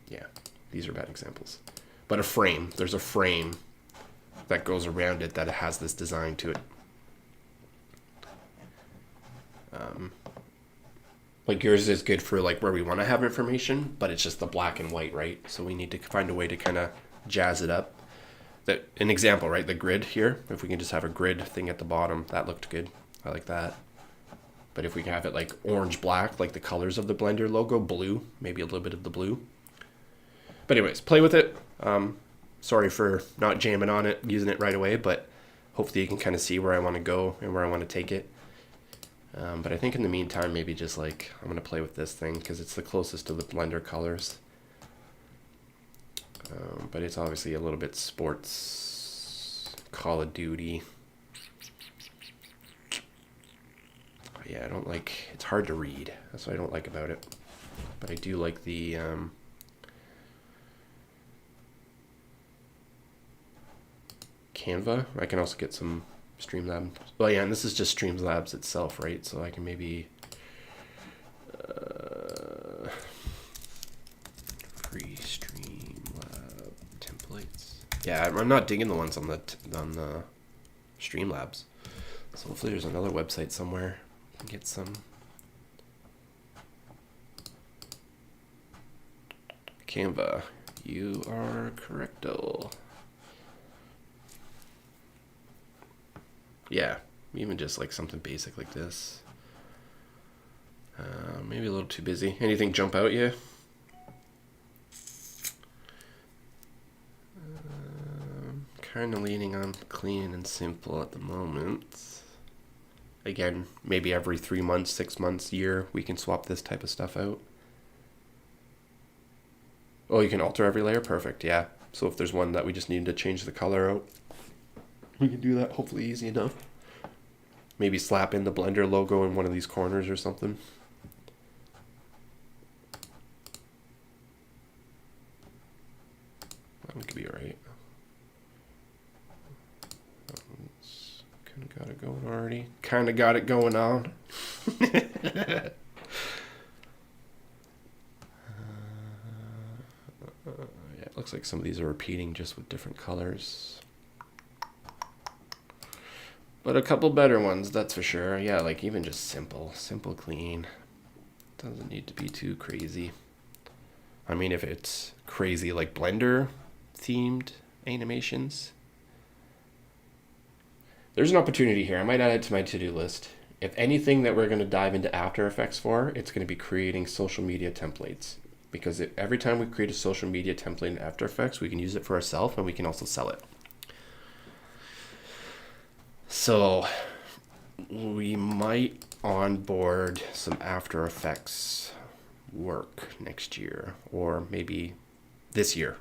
yeah, these are bad examples. But a frame, there's a frame that goes around it that has this design to it. Like yours is good for like where we want to have information, but it's just the black and white, right? So we need to find a way to kind of jazz it up. An example, right? The grid here, if we can just have a grid thing at the bottom, that looked good. I like that. But if we can have it like orange black, like the colors of the Blender logo, blue, maybe a little bit of the blue. But anyways, play with it. Sorry for not jamming on it, using it right away, but hopefully you can kind of see where I want to go and where I want to take it. But I think in the meantime, maybe just like I'm going to play with this thing because it's the closest to the Blender colors. But it's obviously a little bit sports, Call of Duty. Yeah, I don't like, it's hard to read. That's what I don't like about it. But I do like the Canva. I can also get some Streamlabs. Well, yeah, and this is just Streamlabs itself, right? So I can maybe free Streamlab templates. Yeah, I'm not digging the ones on the Streamlabs. So hopefully there's another website somewhere I can get some. Canva, you are correcto. Yeah, even just like something basic like this. Maybe a little too busy. Anything jump out you? Kind of leaning on clean and simple at the moment. Again, maybe every 3 months, 6 months, year, we can swap this type of stuff out. Oh, you can alter every layer? Perfect, yeah. So if there's one that we just need to change the color out, we can do that hopefully easy enough. Maybe slap in the Blender logo in one of these corners or something. That could be alright. Kinda got it going already. Kinda got it going on. Yeah, it looks like some of these are repeating just with different colors. But a couple better ones, that's for sure. Yeah, like even just simple, clean. Doesn't need to be too crazy. I mean, if it's crazy like Blender themed animations, there's an opportunity here. I might add it to my to-do list. If anything that we're going to dive into After Effects for, it's going to be creating social media templates. Because every time we create a social media template in After Effects, we can use it for ourselves and we can also sell it. So we might onboard some After Effects work next year, or maybe this year,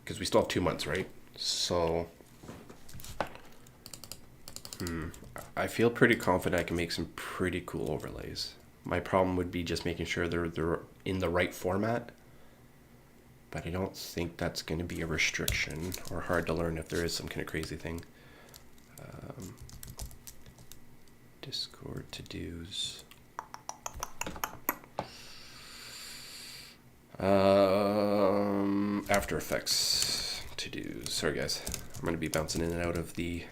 because we still have 2 months, right? So I feel pretty confident I can make some pretty cool overlays. My problem would be just making sure they're in the right format, but I don't think that's going to be a restriction or hard to learn if there is some kind of crazy thing. Discord to-dos. After Effects to-dos. Sorry guys, I'm going to be bouncing in and out of the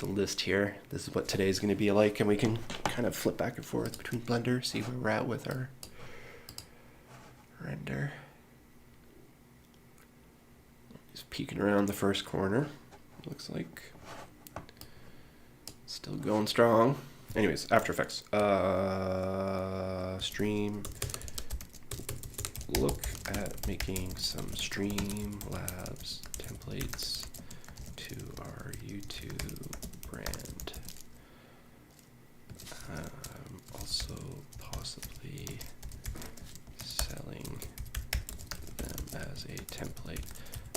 list here. This is what today's going to be like, and we can kind of flip back and forth between Blender, see where we're at with our render. Just peeking around the first corner. Looks like still going strong. Anyways, After Effects. Stream. Look at making some Streamlabs templates to our YouTube brand. Also possibly selling them as a template.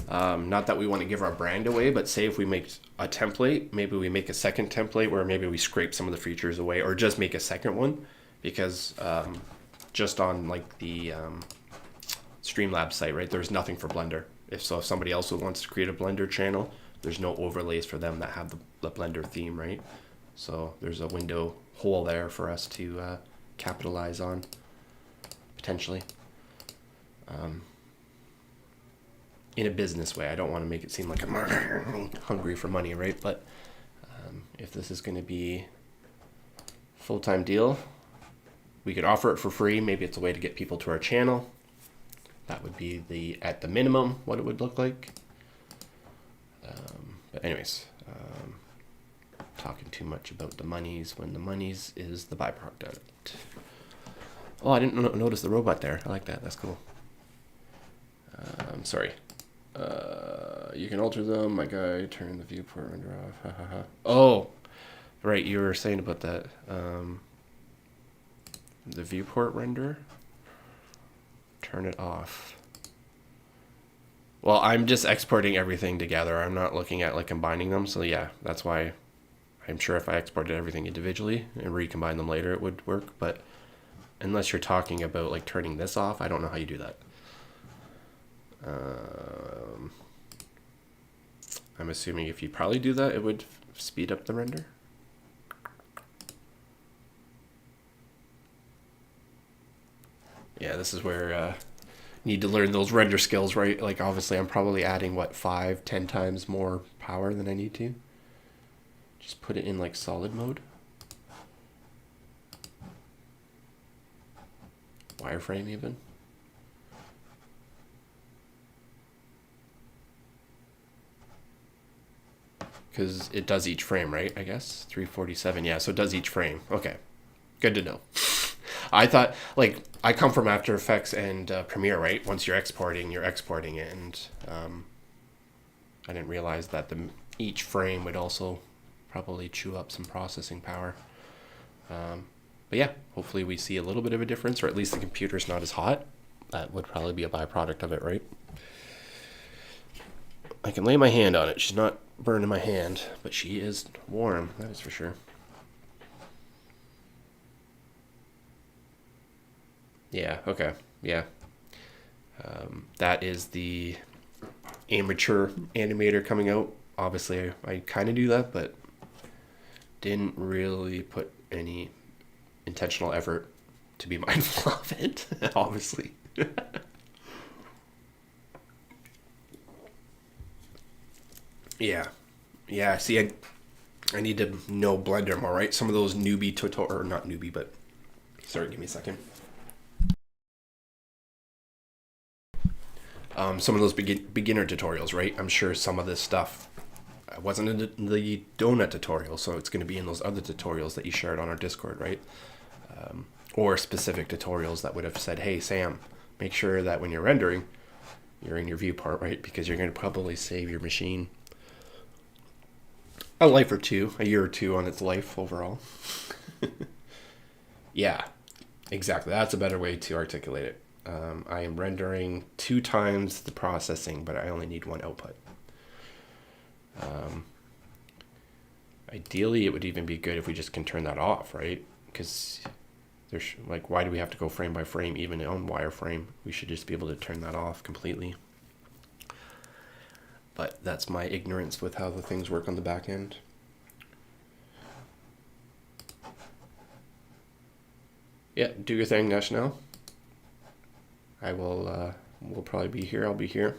Not that we want to give our brand away, but say if we make a template, maybe we make a second template where maybe we scrape some of the features away, or just make a second one, because just on like the Streamlabs site, right, there's nothing for Blender. If somebody else wants to create a Blender channel, there's no overlays for them that have the Blender theme, right? So there's a window hole there for us to capitalize on, potentially. In a business way. I don't want to make it seem like I'm hungry for money, right? But if this is going to be a full-time deal, we could offer it for free. Maybe it's a way to get people to our channel. That would be at the minimum what it would look like. But anyways, talking too much about the monies when the monies is the byproduct of it. Oh, I didn't notice the robot there. I like that. That's cool. Sorry. You can alter them. My guy, turn the viewport render off. Oh, right. You were saying about that. The viewport render. Turn it off. Well, I'm just exporting everything together. I'm not looking at like combining them. So yeah, that's why I'm sure if I exported everything individually and recombine them later, it would work. But unless you're talking about like turning this off, I don't know how you do that. I'm assuming if you probably do that, it would speed up the render. Yeah, this is where need to learn those render skills, right? Like obviously I'm probably adding what 5-10 times more power than I need to. Just put it in like solid mode. Wireframe even. because it does each frame, right? I guess 347. Yeah, so it does each frame. Okay, good to know. I thought, like, I come from After Effects and Premiere, right? Once you're exporting it, and I didn't realize that each frame would also probably chew up some processing power. But yeah, hopefully we see a little bit of a difference, or at least the computer's not as hot. That would probably be a byproduct of it, right? I can lay my hand on it. She's not burning my hand, but she is warm, that is for sure. Yeah, okay, yeah. That is the amateur animator coming out. Obviously, I kind of do that, but didn't really put any intentional effort to be mindful of it, obviously. Yeah, see, I need to know Blender more, right? Some of those newbie tutorial, or not newbie, but sorry, give me a second. Some of those beginner tutorials, right? I'm sure some of this stuff wasn't in the donut tutorial, so it's going to be in those other tutorials that you shared on our Discord, right? Or specific tutorials that would have said, hey, Sam, make sure that when you're rendering, you're in your viewport, right? Because you're going to probably save your machine a life or two, a year or two on its life overall. Yeah, exactly. That's a better way to articulate it. I am rendering 2 times the processing, but I only need 1 output. Ideally, it would even be good if we just can turn that off, right? Because there's like, why do we have to go frame by frame, even on wireframe? We should just be able to turn that off completely. But that's my ignorance with how the things work on the back end. Yeah, do your thing, National. I will, we'll probably be here. I'll be here.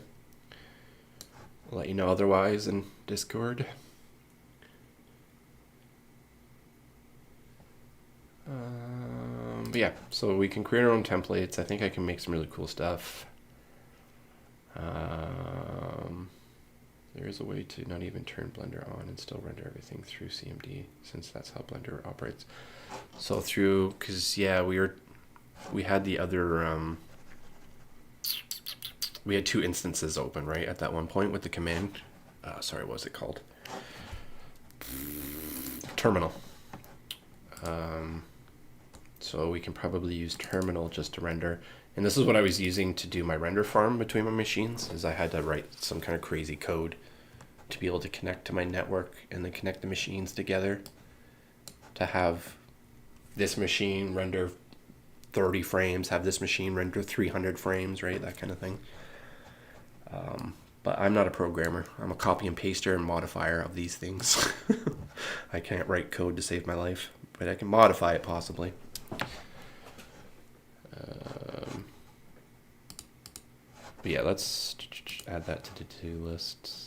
I'll let you know otherwise in Discord. But yeah, so we can create our own templates. I think I can make some really cool stuff. There is a way to not even turn Blender on and still render everything through CMD, since that's how Blender operates. So through, because yeah, we had the other, we had 2 instances open, right, at that one point with the command, sorry, what was it called? Terminal. So we can probably use terminal just to render. And this is what I was using to do my render farm between my machines, is I had to write some kind of crazy code to be able to connect to my network and then connect the machines together to have this machine render 30 frames, have this machine render 300 frames, right? That kind of thing. But I'm not a programmer. I'm a copy and paster and modifier of these things. I can't write code to save my life, but I can modify it possibly. But yeah, let's add that to the to-do list.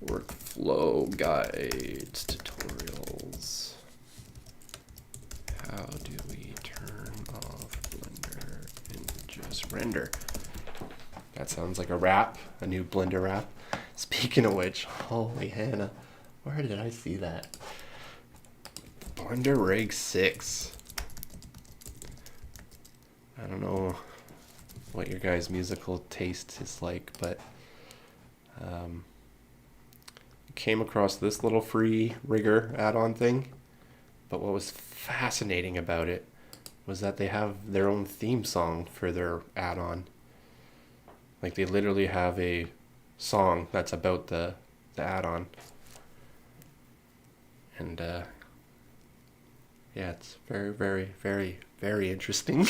Workflow guides, tutorials. How do we turn off Blender and just render? That sounds like a rap, a new Blender rap. Speaking of which, holy Hannah, where did I see that? Blender Rig 6. I don't know what your guys' musical taste is like, but came across this little free rigger add-on thing. But what was fascinating about it was that they have their own theme song for their add-on. Like, they literally have a song that's about the add-on. And yeah, it's very, very, very, very interesting.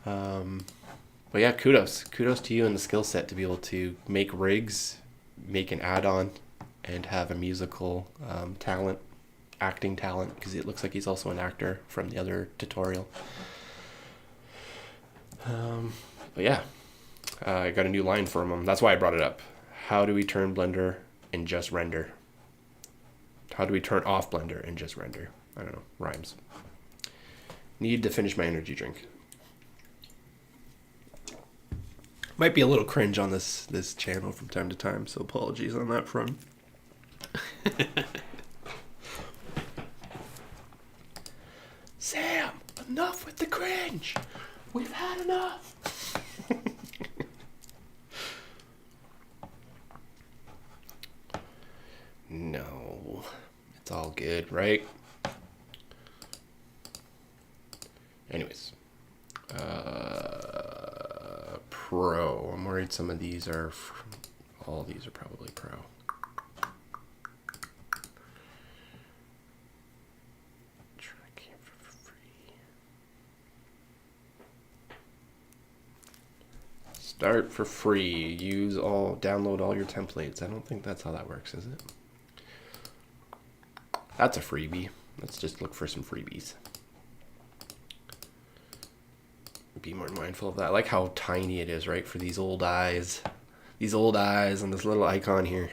But yeah, kudos to you and the skill set to be able to make rigs, make an add-on, and have a musical talent, acting talent, because it looks like he's also an actor from the other tutorial. But yeah, I got a new line from him. That's why I brought it up. How do we turn Blender and just render? How do we turn off Blender and just render? I don't know, rhymes. Need to finish my energy drink. Might be a little cringe on this channel from time to time, so apologies on that front. Sam, enough with the cringe. We've had enough. No, it's all good, right? Anyways, Pro. I'm worried some of these are, all these are probably Pro. Tracking for free. Start for free. Download all your templates. I don't think that's how that works, is it? That's a freebie. Let's just look for some freebies. Be more mindful of that. I like how tiny it is, right? For these old eyes. These old eyes and this little icon here.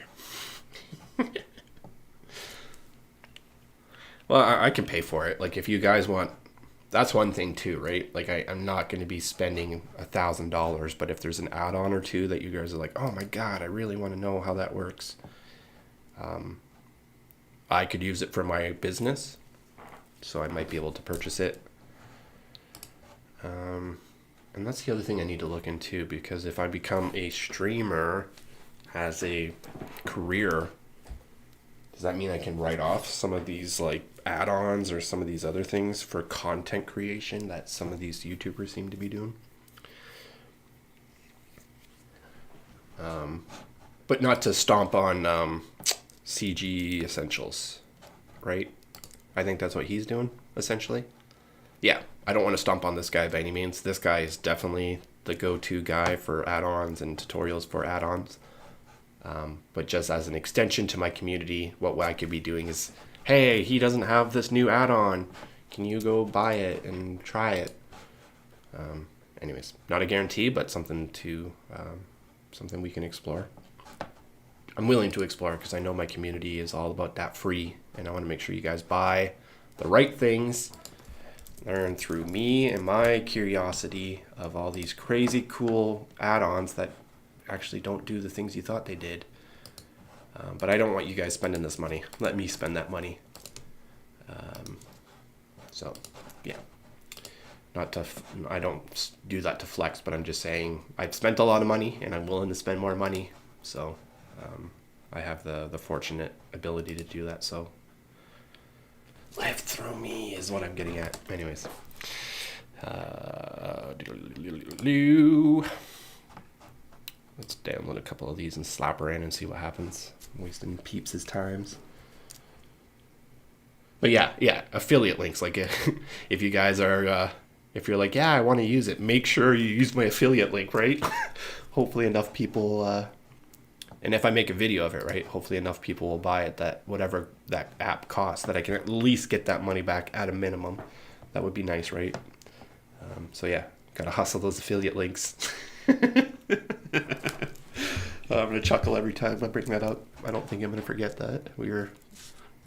Well, I can pay for it. Like, if you guys want, that's one thing too, right? Like, I'm not going to be spending $1,000, but if there's an add-on or two that you guys are like, oh my God, I really want to know how that works. I could use it for my business, so I might be able to purchase it. And that's the other thing I need to look into, because if I become a streamer as a career, does that mean I can write off some of these like add-ons or some of these other things for content creation that some of these YouTubers seem to be doing? But not to stomp on CG Essentials, right? I think that's what he's doing, essentially. Yeah, I don't want to stomp on this guy by any means. This guy is definitely the go-to guy for add-ons and tutorials for add-ons. But just as an extension to my community, what I could be doing is, hey, he doesn't have this new add-on. Can you go buy it and try it? Anyways, not a guarantee, but something we can explore. I'm willing to explore because I know my community is all about that free, and I want to make sure you guys buy the right things. Learn through me and my curiosity of all these crazy cool add-ons that actually don't do the things you thought they did. But I don't want you guys spending this money. Let me spend that money. So, yeah. I don't do that to flex, but I'm just saying I've spent a lot of money and I'm willing to spend more money. So, I have the fortunate ability to do that. So, live through me is what I'm getting at. Anyways. Let's download a couple of these and slap her in and see what happens. I'm wasting Peeps' times. But yeah, affiliate links. Like, if you guys are, if you're like, yeah, I want to use it, make sure you use my affiliate link, right? Hopefully enough people, and if I make a video of it, right, hopefully enough people will buy it that whatever that app costs, that I can at least get that money back at a minimum. That would be nice, right? So yeah, gotta hustle those affiliate links. I'm gonna chuckle every time I bring that up. I don't think I'm gonna forget that. We were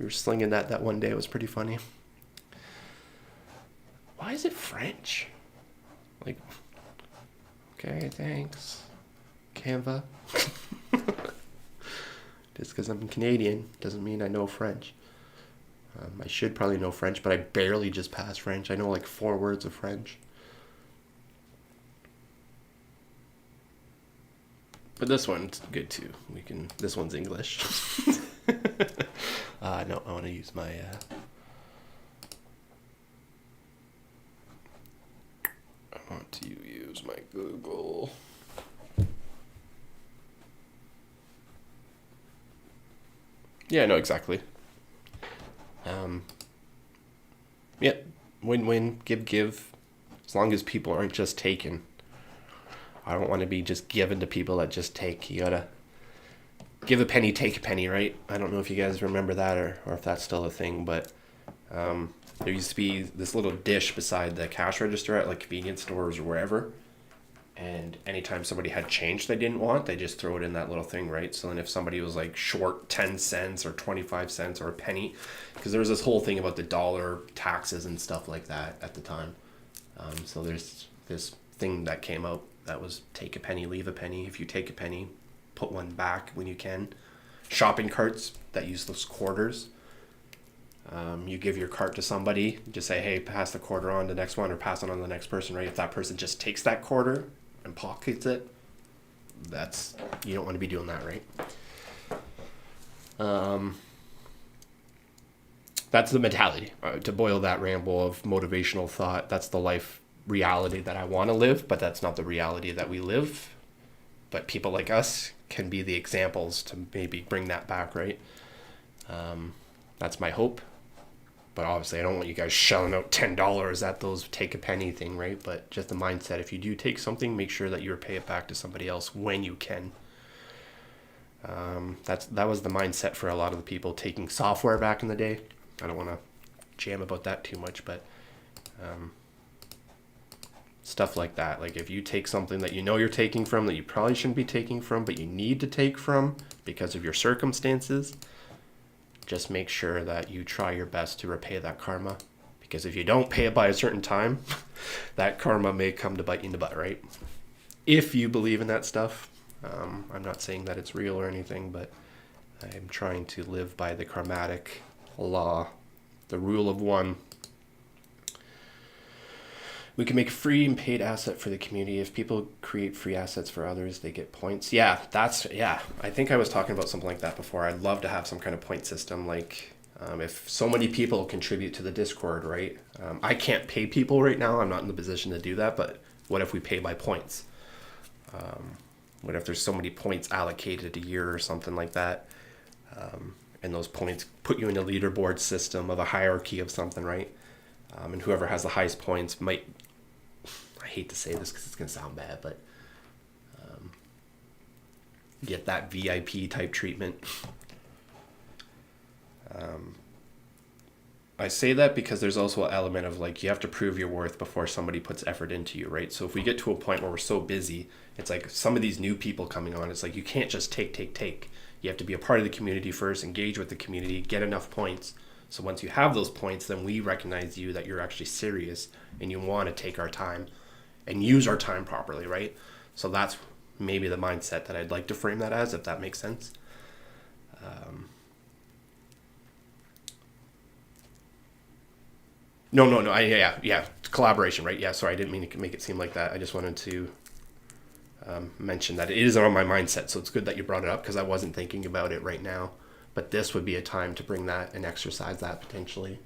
slinging that one day. It was pretty funny. Why is it French? Like, okay, thanks, Canva. Just because I'm Canadian doesn't mean I know French. I should probably know French, but I barely just passed French. I know like 4 words of French. But this one's good too. This one's English. No, I want to use my Google. Yeah, no, exactly. Yeah, win-win, give. As long as people aren't just taken. I don't want to be just given to people that just take. You gotta give a penny, take a penny, right? I don't know if you guys remember that or if that's still a thing, but there used to be this little dish beside the cash register at like convenience stores or wherever. And anytime somebody had change they didn't want, they just throw it in that little thing, right? So then if somebody was like short 10 cents or 25 cents or a penny, because there was this whole thing about the dollar taxes and stuff like that at the time. So there's this thing that came out that was take a penny, leave a penny. If you take a penny, put one back when you can. Shopping carts that use those quarters. You give your cart to somebody, just say, hey, pass the quarter on to the next one, or pass it on to the next person, right? If that person just takes that quarter and pockets it, you don't want to be doing that, right? That's the mentality. To boil that ramble of motivational thought, that's the life reality that I want to live, but that's not the reality that we live. But people like us can be the examples to maybe bring that back, right? That's my hope. But obviously, I don't want you guys shelling out $10 at those take a penny thing, right? But just the mindset, if you do take something, make sure that you pay it back to somebody else when you can. That was the mindset for a lot of the people taking software back in the day. I don't want to jam about that too much, but stuff like that. Like if you take something that you know you're taking from that you probably shouldn't be taking from, but you need to take from because of your circumstances, just make sure that you try your best to repay that karma. Because if you don't pay it by a certain time, that karma may come to bite you in the butt, right? If you believe in that stuff. I'm not saying that it's real or anything, but I'm trying to live by the karmatic law, the rule of one. We can make free and paid asset for the community. If people create free assets for others, they get points. Yeah, I think I was talking about something like that before. I'd love to have some kind of point system. Like if so many people contribute to the Discord, right? I can't pay people right now. I'm not in the position to do that. But what if we pay by points? What if there's so many points allocated a year or something like that? And those points put you in a leaderboard system of a hierarchy of something, right? And whoever has the highest points might, I hate to say this because it's going to sound bad, but get that VIP type treatment. I say that because there's also an element of like you have to prove your worth before somebody puts effort into you, right? So if we get to a point where we're so busy, it's like some of these new people coming on, it's like you can't just take. You have to be a part of the community first, engage with the community, get enough points. So once you have those points, then we recognize you that you're actually serious and you want to take our time and use our time properly, right? So that's maybe the mindset that I'd like to frame that as, if that makes sense. No. Yeah. Collaboration, right? Yeah. Sorry, I didn't mean to make it seem like that. I just wanted to mention that it is on my mindset. So it's good that you brought it up because I wasn't thinking about it right now. But this would be a time to bring that and exercise that potentially.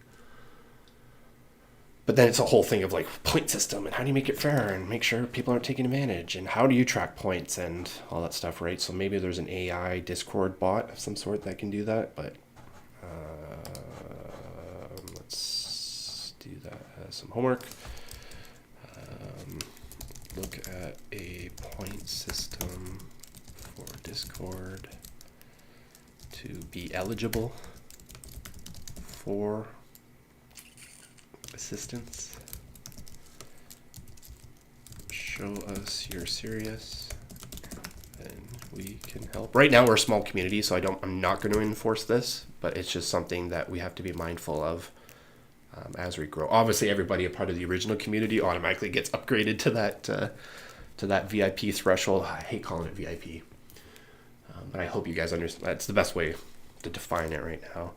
But then it's a whole thing of like point system and how do you make it fair and make sure people aren't taking advantage and how do you track points and all that stuff, right? So maybe there's an AI Discord bot of some sort that can do that. But let's do that as some homework. Look at a point system for Discord to be eligible for assistance. Show us you're serious and we can help. Right now we're a small community, so I'm not going to enforce this, but it's just something that we have to be mindful of as we grow. Obviously everybody a part of the original community automatically gets upgraded to that VIP threshold. I hate calling it VIP. But I hope you guys understand. That's the best way to define it right now.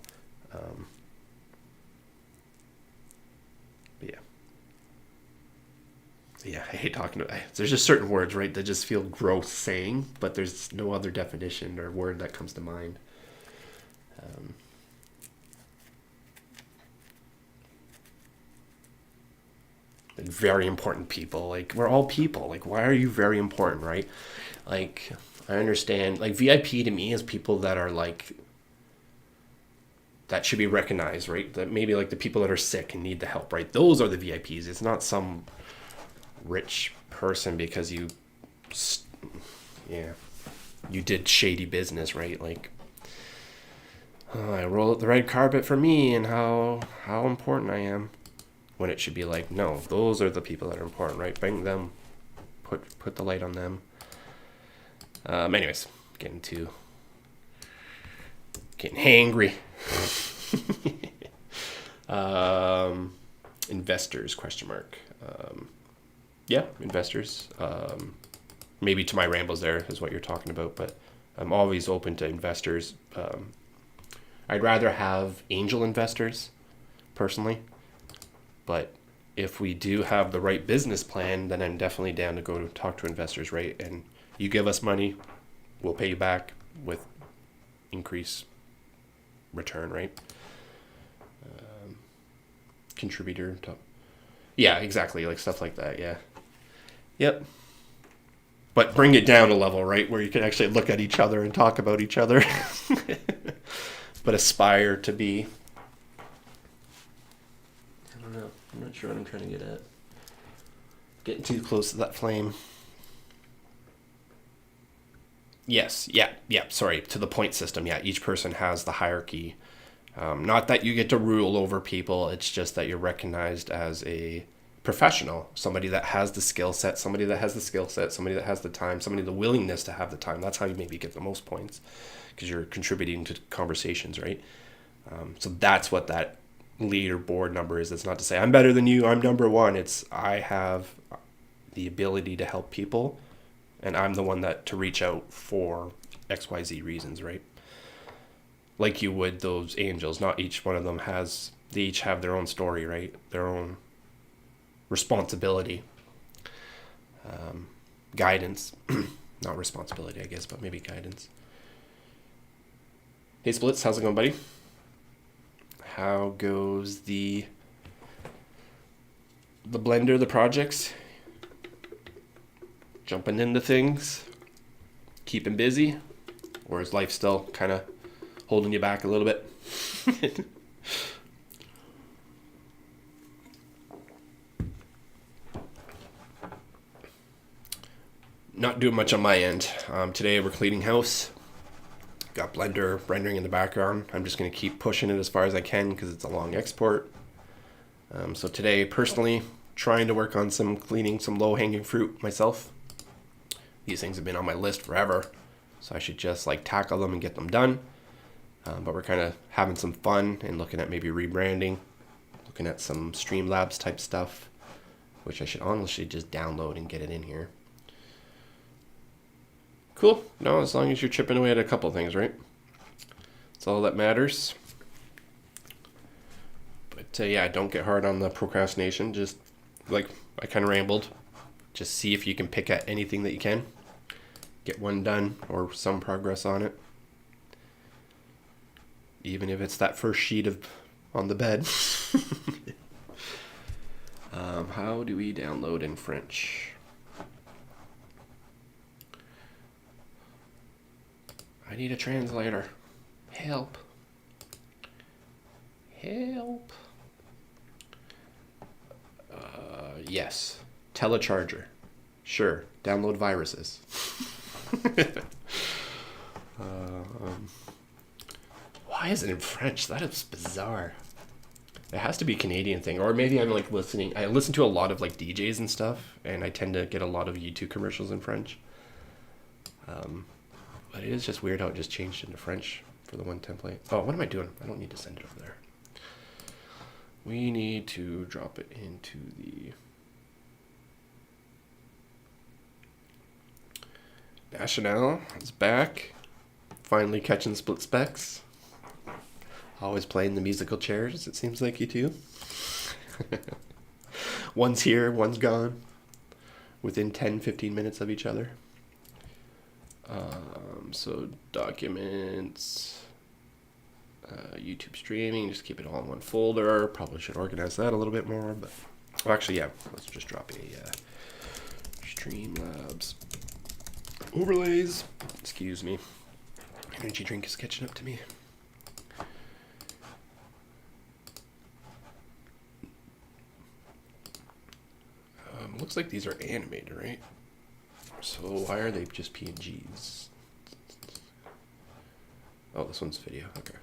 Yeah, I hate talking about it. There's just certain words, right, that just feel gross saying, but there's no other definition or word that comes to mind. Very important people. Like, we're all people. Like, why are you very important, right? Like, I understand. Like, VIP to me is people that are, like, that should be recognized, right? That maybe, like, the people that are sick and need the help, right? Those are the VIPs. It's not some rich person because you did shady business, right? Like, oh, I roll out the red carpet for me and how important I am. When it should be like, no, those are the people that are important, right? Bring them, put the light on them. Anyways, getting hangry. Investors, question mark. Yeah, investors. Maybe to my rambles there is what you're talking about, but I'm always open to investors. I'd rather have angel investors, personally. But if we do have the right business plan, then I'm definitely down to go talk to investors, right? And you give us money, we'll pay you back with increased return, right? Contributor. Yeah, exactly. Like stuff like that. Yeah. Yep. But bring it down a level, right? Where you can actually look at each other and talk about each other. But aspire to be. I don't know. I'm not sure what I'm trying to get at. Getting too close to that flame. Yes. Yeah. Sorry. To the point system. Yeah. Each person has the hierarchy. Not that you get to rule over people. It's just that you're recognized as a professional, somebody that has the skill set, somebody that has the time, somebody the willingness to have the time. That's how you maybe get the most points, because you're contributing to conversations, right? So that's what that leaderboard number is. It's not to say I'm better than you, I'm number one. It's I have the ability to help people, and I'm the one that to reach out for XYZ reasons, right? Like you would those angels. Not each one of them they each have their own story, right? Their own responsibility, guidance. Not responsibility, I guess, but maybe guidance. Hey Splits, how's it going, buddy? How goes the blender, the projects? Jumping into things? Keeping busy? Or is life still kind of holding you back a little bit? Not doing much on my end. Today we're cleaning house. Got Blender rendering in the background. I'm just going to keep pushing it as far as I can because it's a long export. So today, personally, trying to work on cleaning some low-hanging fruit myself. These things have been on my list forever, so I should just tackle them and get them done. But we're kind of having some fun and looking at maybe rebranding, looking at some Streamlabs type stuff, which I should honestly just download and get it in here. Cool. No, as long as you're chipping away at a couple things, right? That's all that matters. But yeah, don't get hard on the procrastination. Just I kind of rambled. Just see if you can pick at anything that you can. Get one done or some progress on it. Even if it's that first sheet on the bed. How do we download in French? I need a translator. Help. Yes. Telecharger. Sure. Download viruses. Why is it in French? That is bizarre. It has to be a Canadian thing. Or maybe I'm listening. I listen to a lot of DJs and stuff, and I tend to get a lot of YouTube commercials in French. But it is just weird how it just changed into French for the one template. Oh, what am I doing? I don't need to send it over there. We need to drop it into the National. It's back. Finally catching split specs. Always playing the musical chairs, it seems like you do. One's here, one's gone. Within 10-15 minutes of each other. So documents, YouTube streaming, just keep it all in one folder. Probably should organize that a little bit more, but actually, yeah, let's just drop a Streamlabs overlays. Excuse me, energy drink is catching up to me. Looks like these are animated, right? So why are they just PNGs? Oh, this one's video. Okay.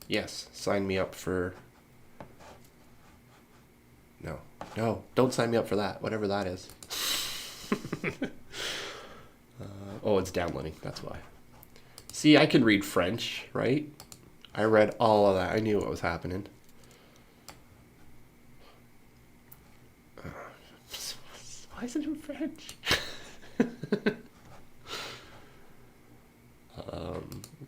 Yes, sign me up for... No. No, don't sign me up for that, whatever that is. Oh, it's downloading, that's why. See, I can read French, right? I read all of that. I knew what was happening. Why is it in French?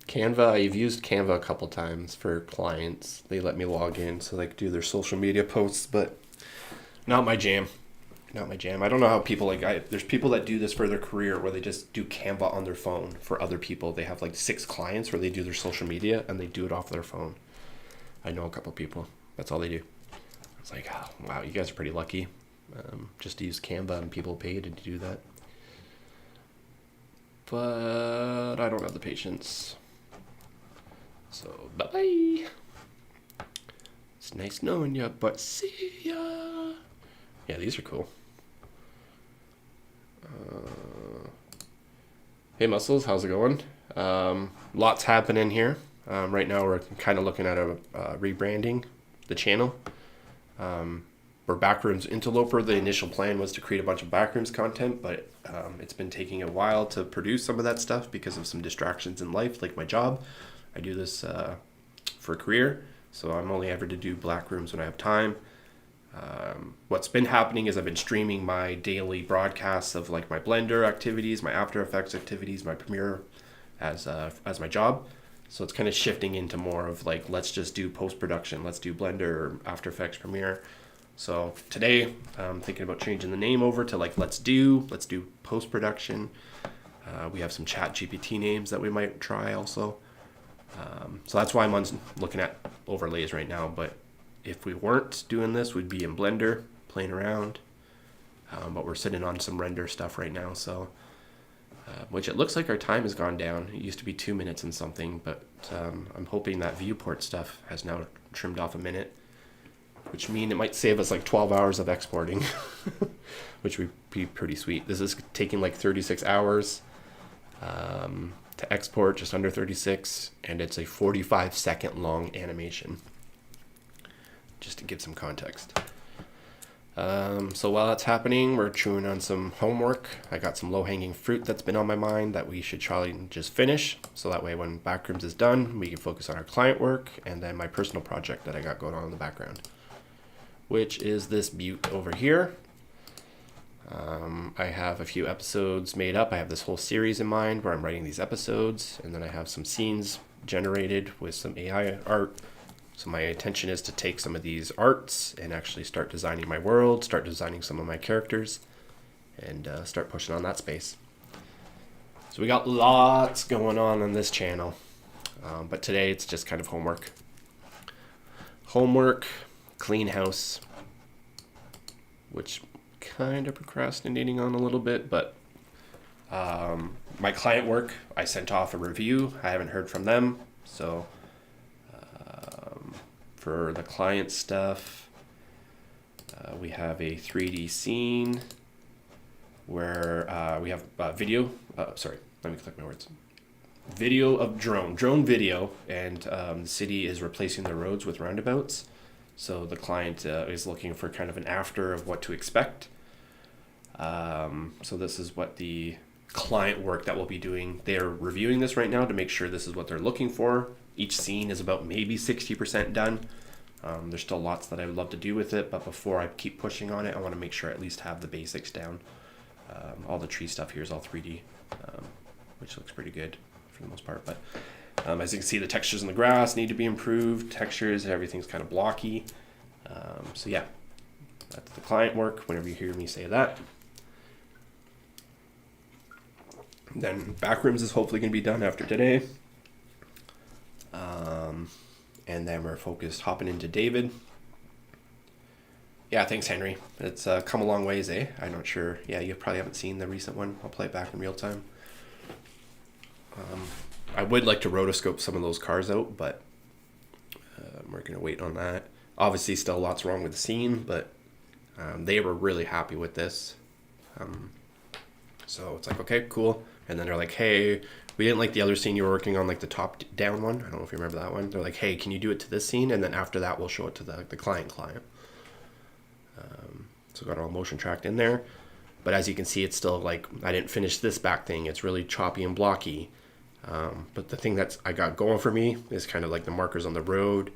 Canva, I've used Canva a couple times for clients. They let me log in so they can do their social media posts, but not my jam. Not my jam. I don't know how people there's people that do this for their career where they just do Canva on their phone for other people. They have like 6 clients where they do their social media and they do it off their phone. I know a couple people. That's all they do. It's like, oh, wow, you guys are pretty lucky. Just to use Canva and people paid to do that. But I don't have the patience. So, bye-bye. It's nice knowing ya, but see ya. Yeah, these are cool. Hey, Muscles, how's it going? Lots happening here. Right now we're kind of looking at rebranding the channel. We're Backrooms Interloper. The initial plan was to create a bunch of Backrooms content, but it's been taking a while to produce some of that stuff because of some distractions in life, like my job. I do this for a career, so I'm only ever to do Backrooms when I have time. What's been happening is I've been streaming my daily broadcasts of like my Blender activities, my After Effects activities, my Premiere as my job. So it's kind of shifting into more of like, let's just do post-production. Let's do Blender or After Effects Premiere. So today I'm thinking about changing the name over to like, let's do post-production. We have some Chat GPT names that we might try also. So that's why I'm looking at overlays right now. But if we weren't doing this, we'd be in Blender playing around. But we're sitting on some render stuff right now. So, which it looks like our time has gone down. It used to be 2 minutes and something, but I'm hoping that viewport stuff has now trimmed off a minute, which means it might save us like 12 hours of exporting, which would be pretty sweet. This is taking like 36 hours to export, just under 36, and it's a 45-second long animation, just to give some context. So while that's happening, we're chewing on some homework. I got some low-hanging fruit that's been on my mind that we should try and just finish, so that way when Backrooms is done, we can focus on our client work and then my personal project that I got going on in the background, which is this butte over here. I have a few episodes made up. I have this whole series in mind where I'm writing these episodes, and then I have some scenes generated with some AI art. So my intention is to take some of these arts and actually start designing my world, start designing some of my characters, and start pushing on that space. So we got lots going on this channel, but today it's just kind of homework. Homework, clean house, which kind of procrastinating on a little bit, but my client work, I sent off a review. I haven't heard from them, so for the client stuff, we have a 3D scene where we have video. Sorry, let me click my words. Video of drone video, and the city is replacing the roads with roundabouts. So the client is looking for kind of an after of what to expect. So this is what the client work that we'll be doing. They're reviewing this right now to make sure this is what they're looking for. Each scene is about maybe 60% done. There's still lots that I would love to do with it, but before I keep pushing on it, I want to make sure I at least have the basics down. All the tree stuff here is all 3D, which looks pretty good for the most part. But as you can see, the textures in the grass need to be improved. Textures, everything's kind of blocky. So yeah, that's the client work, whenever you hear me say that. Then Backrooms is hopefully going to be done after today. And then we're focused hopping into David. Yeah, thanks, Henry. It's come a long ways, eh? I'm not sure. Yeah, you probably haven't seen the recent one. I'll play it back in real time. I would like to rotoscope some of those cars out, but we're going to wait on that. Obviously, still lots wrong with the scene, but they were really happy with this. So it's like, okay, cool. And then they're like, hey, we didn't like the other scene you were working on, like the top down one. I don't know if you remember that one. They're like, hey, can you do it to this scene? And then after that, we'll show it to the client. So got all motion tracked in there. But as you can see, it's still like, I didn't finish this back thing. It's really choppy and blocky. But the thing that I got going for me is kind of like the markers on the road,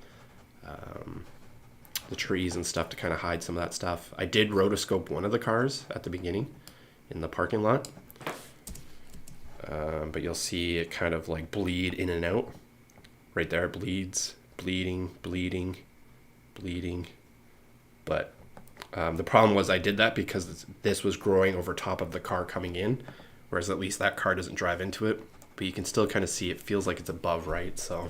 the trees and stuff to kind of hide some of that stuff. I did rotoscope one of the cars at the beginning in the parking lot. But you'll see it kind of like bleed in and out. Right there, it bleeds, bleeding, bleeding, bleeding. But the problem was I did that because this was growing over top of the car coming in, whereas at least that car doesn't drive into it. But you can still kind of see it feels like it's above, right? So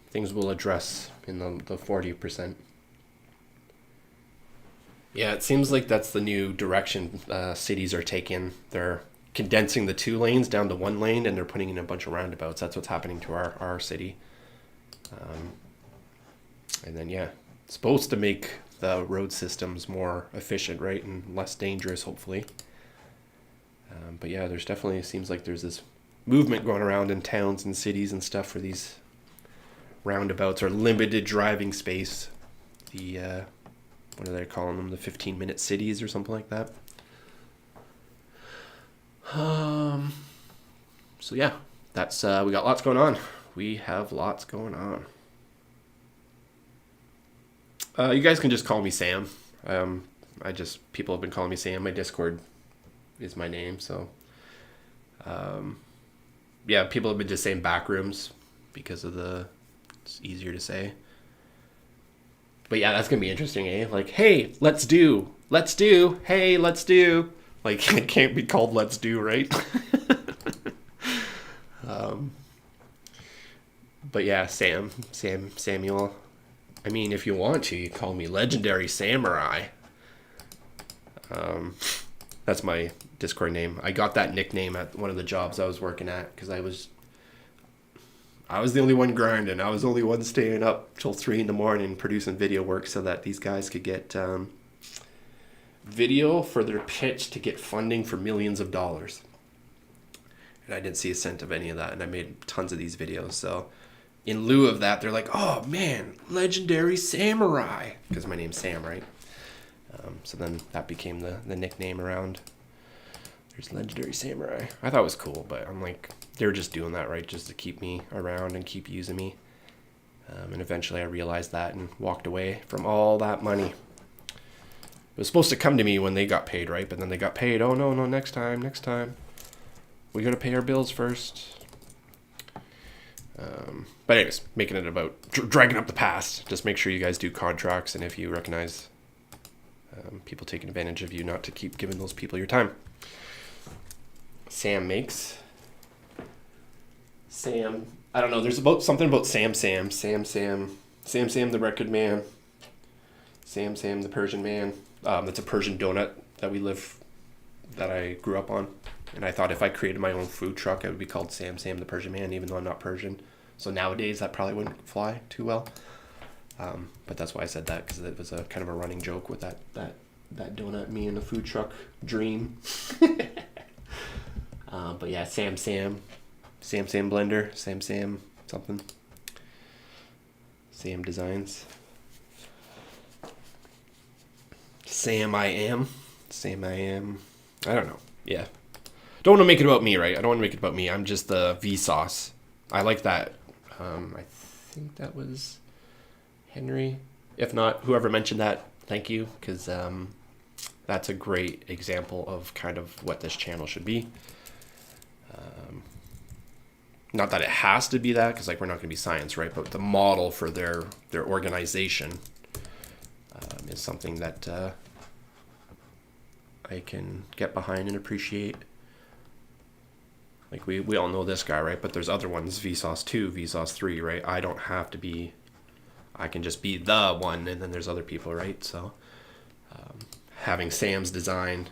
things will address in the 40%. Yeah, it seems like that's the new direction cities are taking. They're condensing the 2 lanes down to 1 lane, and they're putting in a bunch of roundabouts. That's what's happening to our city. And then, yeah, it's supposed to make the road systems more efficient, right? And less dangerous, hopefully. But yeah, there's definitely, seems like there's this movement going around in towns and cities and stuff for these roundabouts or limited driving space. The, what are they calling them? The 15-minute cities or something like that. So yeah, that's, we got lots going on. We have lots going on. You guys can just call me Sam. People have been calling me Sam. My Discord is my name, so yeah, people have been just saying backrooms because of it's easier to say. But yeah, that's gonna be interesting, eh? Like, hey, let's do, hey, let's do. Like, it can't be called let's do, right? But yeah, Samuel. I mean, if you want to, you call me Legendary Samurai. That's my Discord name. I got that nickname at one of the jobs I was working at because I was the only one grinding. I was the only one staying up till 3 a.m. producing video work so that these guys could get video for their pitch to get funding for millions of dollars. And I didn't see a cent of any of that, and I made tons of these videos. So in lieu of that, they're like, oh man, Legendary Samurai, because my name's Sam, right? So then that became the nickname around. There's Legendary Samurai. I thought it was cool, but I'm like, they were just doing that, right? Just to keep me around and keep using me. And eventually I realized that and walked away from all that money. It was supposed to come to me when they got paid, right? But then they got paid. Oh, no, next time. We got to pay our bills first. But anyways, making it about dragging up the past. Just make sure you guys do contracts, and if you recognize people taking advantage of you, not to keep giving those people your time. Sam makes. Sam, I don't know, there's something about Sam the record man. Sam the Persian man. That's a Persian donut that I grew up on. And I thought if I created my own food truck, it would be called Sam the Persian man, even though I'm not Persian. So nowadays that probably wouldn't fly too well. But that's why I said that, because it was a kind of a running joke with that donut, me and the food truck dream. But yeah, Sam blender, Sam something. Sam Designs. Sam I am. I don't know. Yeah. Don't want to make it about me, right? I don't want to make it about me. I'm just the Vsauce. I like that. I think that was Henry. If not, whoever mentioned that, thank you, because that's a great example of kind of what this channel should be. Not that it has to be that, because like we're not going to be science, right? But the model for their organization is something that I can get behind and appreciate. Like we all know this guy, right? But there's other ones, Vsauce 2, Vsauce 3, right? I don't have to be, I can just be the one, and then there's other people, right? So having Sam's design.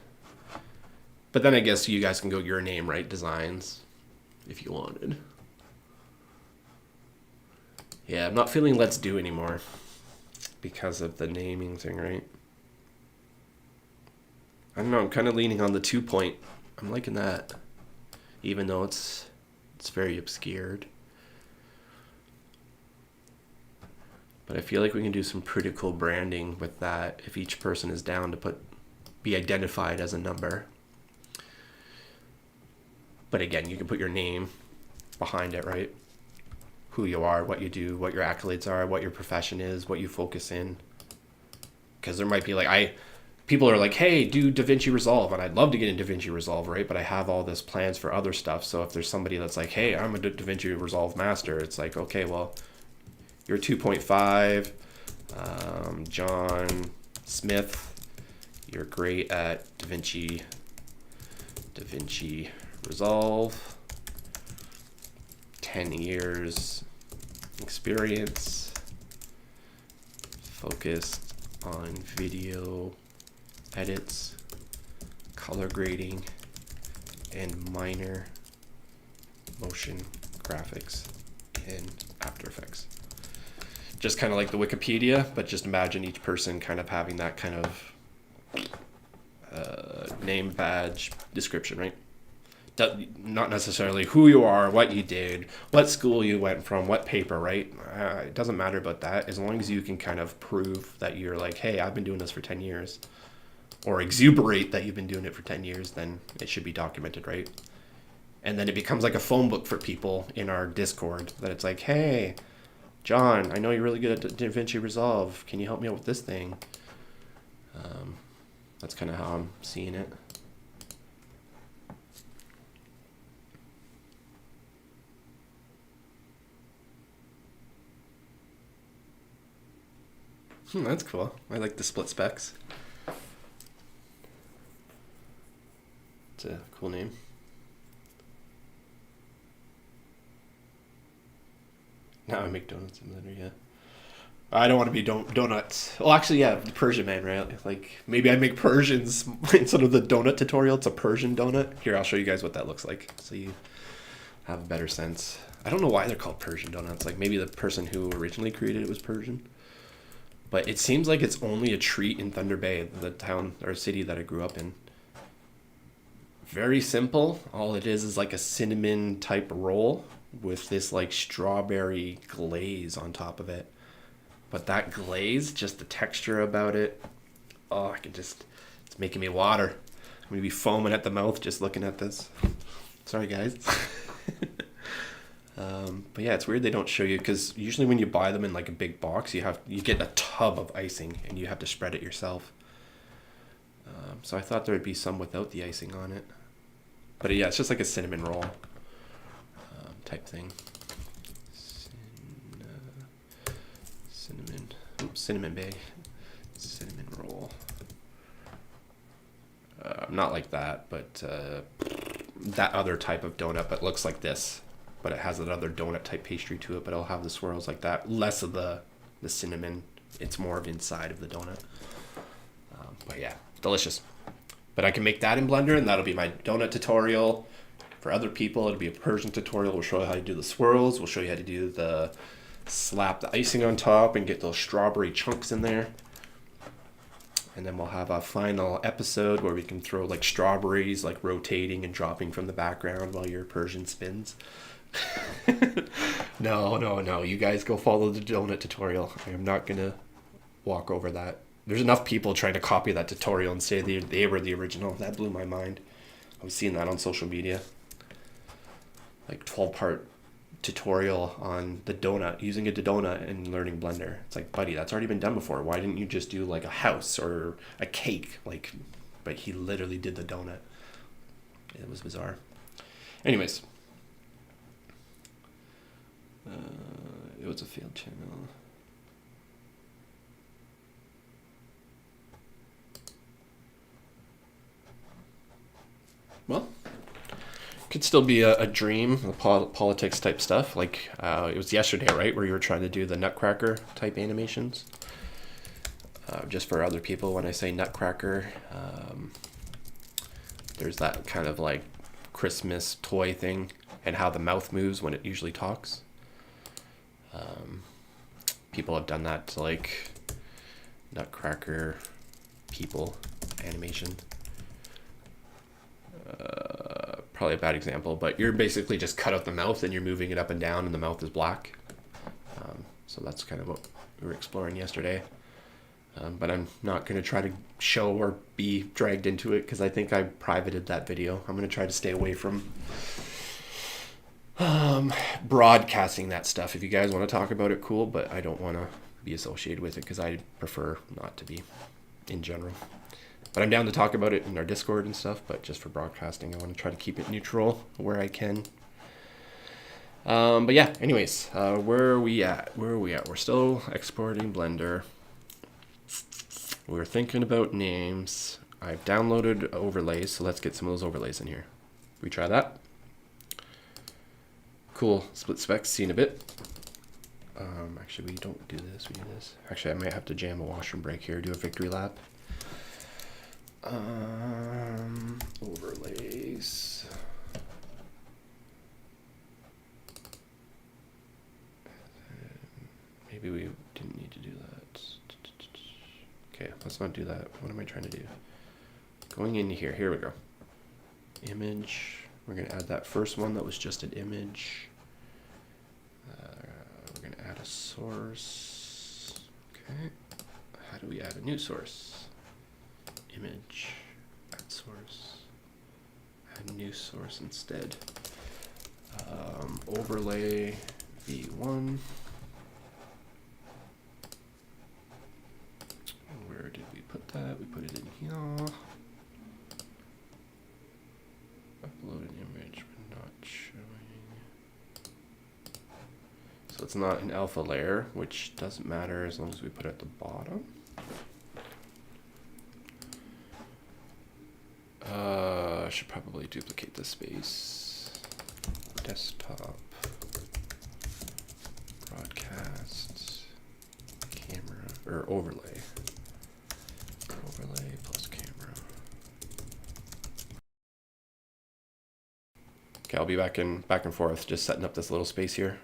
But then I guess you guys can go your name, right? Designs, if you wanted. Yeah, I'm not feeling let's do anymore because of the naming thing, right? I don't know, I'm kind of leaning on the 2-point. I'm liking that, even though it's very obscured. But I feel like we can do some pretty cool branding with that if each person is down to be identified as a number. But again, you can put your name behind it, right? Who you are, what you do, what your accolades are, what your profession is, what you focus in. Because there might be people are like, hey, do DaVinci Resolve, and I'd love to get in DaVinci Resolve, right? But I have all this plans for other stuff. So if there's somebody that's like, hey, I'm a DaVinci Resolve master, it's like, okay, well, you're 2.5, John Smith, you're great at DaVinci Resolve, 10 years experience, focused on video edits, color grading, and minor motion graphics in After Effects. Just kind of like the Wikipedia, but just imagine each person kind of having that kind of name, badge, description, right? Not necessarily who you are, what you did, what school you went from, what paper, right? It doesn't matter about that. As long as you can kind of prove that you're like, hey, I've been doing this for 10 years, or exuberate that you've been doing it for 10 years, then it should be documented, right? And then it becomes like a phone book for people in our Discord that it's like, hey, John, I know you're really good at DaVinci Resolve. Can you help me out with this thing? That's kind of how I'm seeing it. That's cool. I like the split specs. It's a cool name. Now I make donuts in Blender, yeah. I don't want to be donuts. Well, actually, yeah, the Persian man, right? Like, maybe I make Persians instead of the donut tutorial. It's a Persian donut. Here, I'll show you guys what that looks like so you have a better sense. I don't know why they're called Persian donuts. Like, maybe the person who originally created it was Persian. But it seems like it's only a treat in Thunder Bay, the town or city that I grew up in. Very simple. All it is like a cinnamon type roll with this like strawberry glaze on top of it. But that glaze, just the texture about it, oh, it's making me water. I'm gonna be foaming at the mouth just looking at this. Sorry, guys. But yeah, it's weird they don't show you, because usually when you buy them in like a big box, you get a tub of icing and you have to spread it yourself. So I thought there would be some without the icing on it. But yeah, it's just like a cinnamon roll type thing. Cinnamon bay. Cinnamon roll. Not like that, but that other type of donut, but looks like this. But it has another donut type pastry to it, but it'll have the swirls like that. Less of the cinnamon. It's more of inside of the donut. But yeah, delicious. But I can make that in Blender, and that'll be my donut tutorial. For other people, it'll be a Persian tutorial. We'll show you how to do the swirls. We'll show you how to do slap the icing on top and get those strawberry chunks in there. And then we'll have a final episode where we can throw like strawberries like rotating and dropping from the background while your Persian spins. No. You guys go follow the donut tutorial. I am not going to walk over that. There's enough people trying to copy that tutorial and say they were the original. That blew my mind. I was seeing that on social media. Like 12-part tutorial on the donut, using a donut and learning Blender. It's like, buddy, that's already been done before. Why didn't you just do like a house or a cake? But he literally did the donut. It was bizarre. Anyways, it was a failed channel. Well, could still be a dream, the politics type stuff. Like it was yesterday, right, where you were trying to do the Nutcracker type animations. Just for other people, when I say Nutcracker, there's that kind of like Christmas toy thing and how the mouth moves when it usually talks. People have done that to like Nutcracker people animation. Probably a bad example, but you're basically just cut out the mouth and you're moving it up and down and the mouth is black. So that's kind of what we were exploring yesterday. But I'm not going to try to show or be dragged into it because I think I privated that video. I'm going to try to stay away from broadcasting that stuff. If you guys want to talk about it, cool, but I don't want to be associated with it because I prefer not to be in general. But I'm down to talk about it in our Discord and stuff, but just for broadcasting, I want to try to keep it neutral where I can. But yeah, anyways, where are we at? We're still exporting Blender. We're thinking about names. I've downloaded overlays, so let's get some of those overlays in here. We try that. Cool. Split specs, seen a bit. Actually, we don't do this. We do this. Actually, I might have to jam a washroom break here. Do a victory lap. Overlays. Maybe we didn't need to do that. Okay, let's not do that. What am I trying to do? Going into here. Here we go. Image. We're going to add that first one that was just an image. We're going to add a source. Okay. How do we add a new source? Image. Add source. Add new source instead. Overlay V1. Where did we put that? We put it in here. Upload an image, but not showing. So it's not an alpha layer, which doesn't matter as long as we put it at the bottom. I should probably duplicate the space. Desktop. Broadcast. Camera. Or overlay. Overlay plus camera. Okay, I'll be back and forth, just setting up this little space here.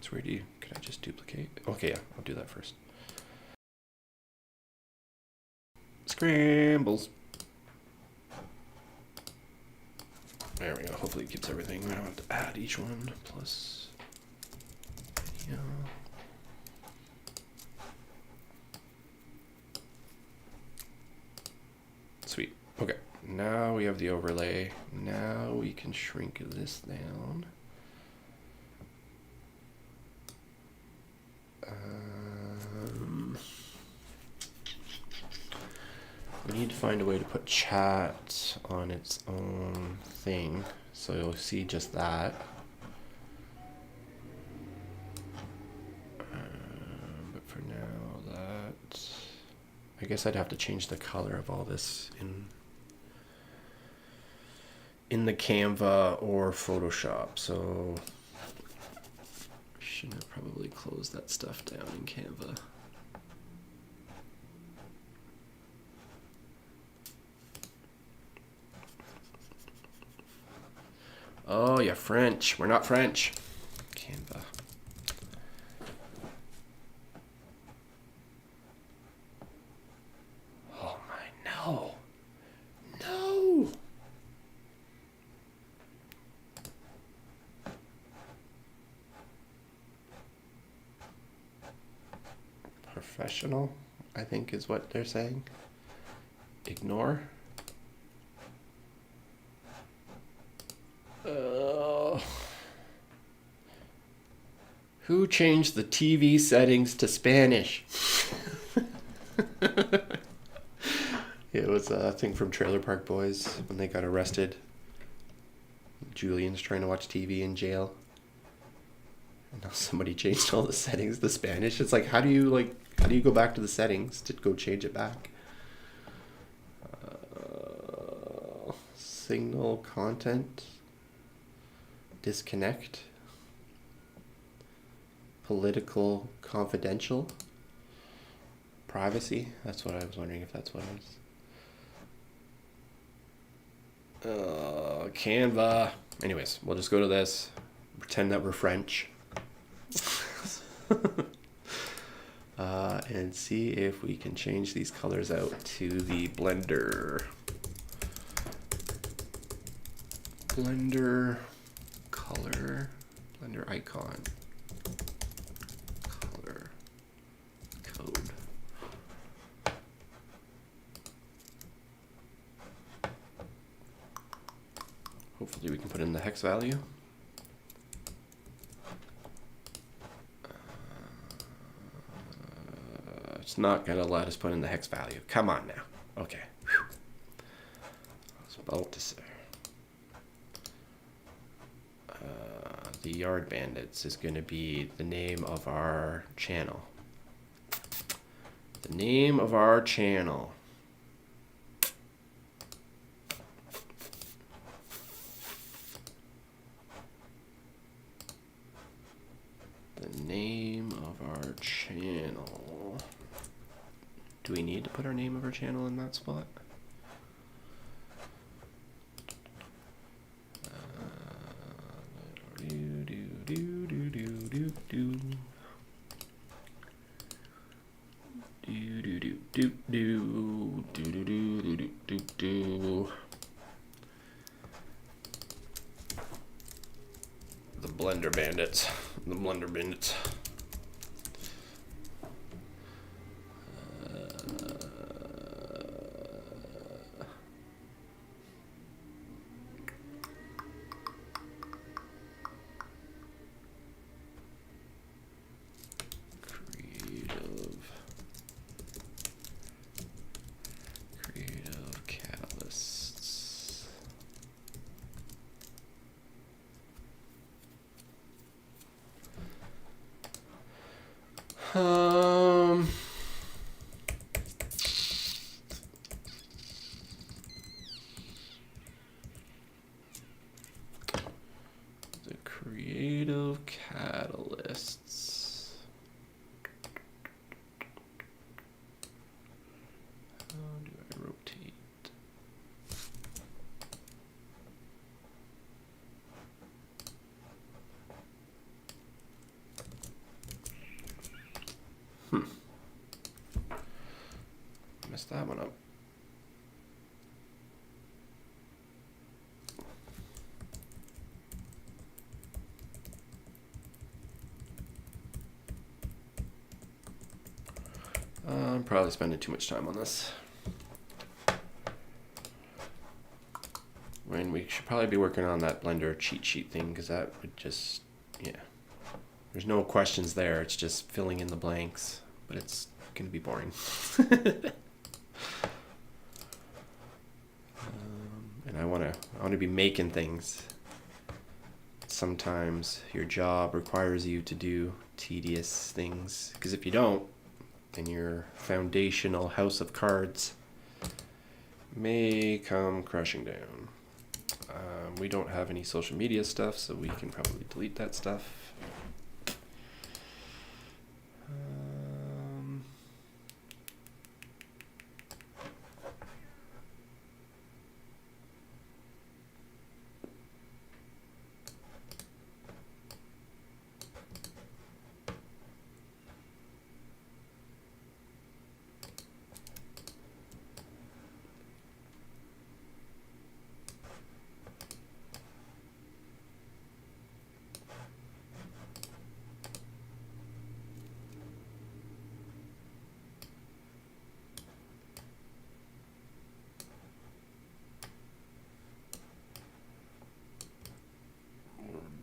So where do you, could I just duplicate? Okay, yeah, I'll do that first. Scrambles. There we go. Hopefully it keeps everything. We don't have to add each one. Plus, yeah. Sweet. Okay. Now we have the overlay. Now we can shrink this down. We need to find a way to put chat on its own thing, so you'll see just that. But for now, that, I guess I'd have to change the color of all this in the Canva or Photoshop. So I should have probably closed that stuff down in Canva. Oh, yeah, French. We're not French. Canva. Oh my, no. No. Professional, I think is what they're saying. Ignore. Who changed the TV settings to Spanish? It was a thing from Trailer Park Boys when they got arrested. Julian's trying to watch TV in jail. And now somebody changed all the settings to Spanish. It's like, how do you go back to the settings to go change it back? Signal content. Disconnect. Political confidential. Privacy. That's what I was wondering if that's what it is. Canva. Anyways, we'll just go to this. Pretend that we're French. And see if we can change these colors out to the Blender. Blender color. Blender icon. Color. Hopefully we can put in the hex value. It's not going to let us put in the hex value. Come on now. Okay. Whew. I was about to say. The Yard Bandits is going to be the name of our channel. The name of our channel. The name of our channel. Do we need to put our name of our channel in that spot? The Blender Bandits. The Blender Bandits. Creative catalysts. The creative catalysts. How do I rotate? Messed that one up. I'm probably spending too much time on this. When we should probably be working on that Blender cheat sheet thing, because that would just, yeah. There's no questions there, it's just filling in the blanks, but it's going to be boring. And I want to be making things. Sometimes your job requires you to do tedious things, because if you don't, then your foundational house of cards may come crashing down. We don't have any social media stuff, so we can probably delete that stuff.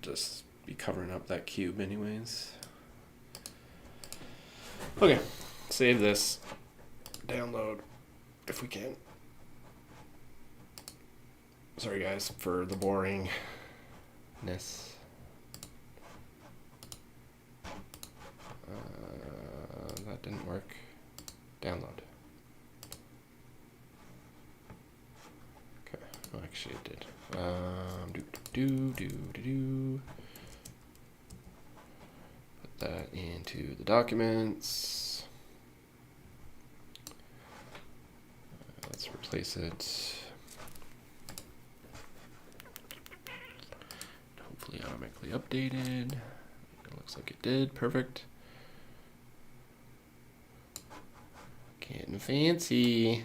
Just be covering up that cube anyways. Okay, save this, download if we can. Sorry guys for the boringness. That didn't work. Download. Okay, oh, actually it did. Put that into the documents. Let's replace it. Hopefully automatically updated. It looks like it did. Perfect. Getting fancy.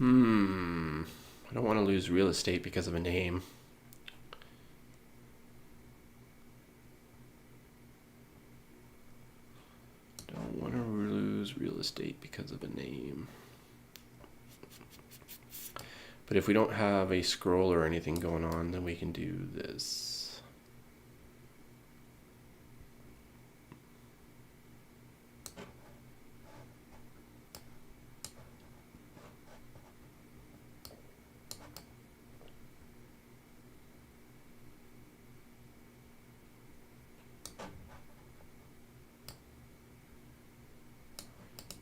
I don't want to lose real estate because of a name. Don't want to lose real estate because of a name. But if we don't have a scroll or anything going on, then we can do this.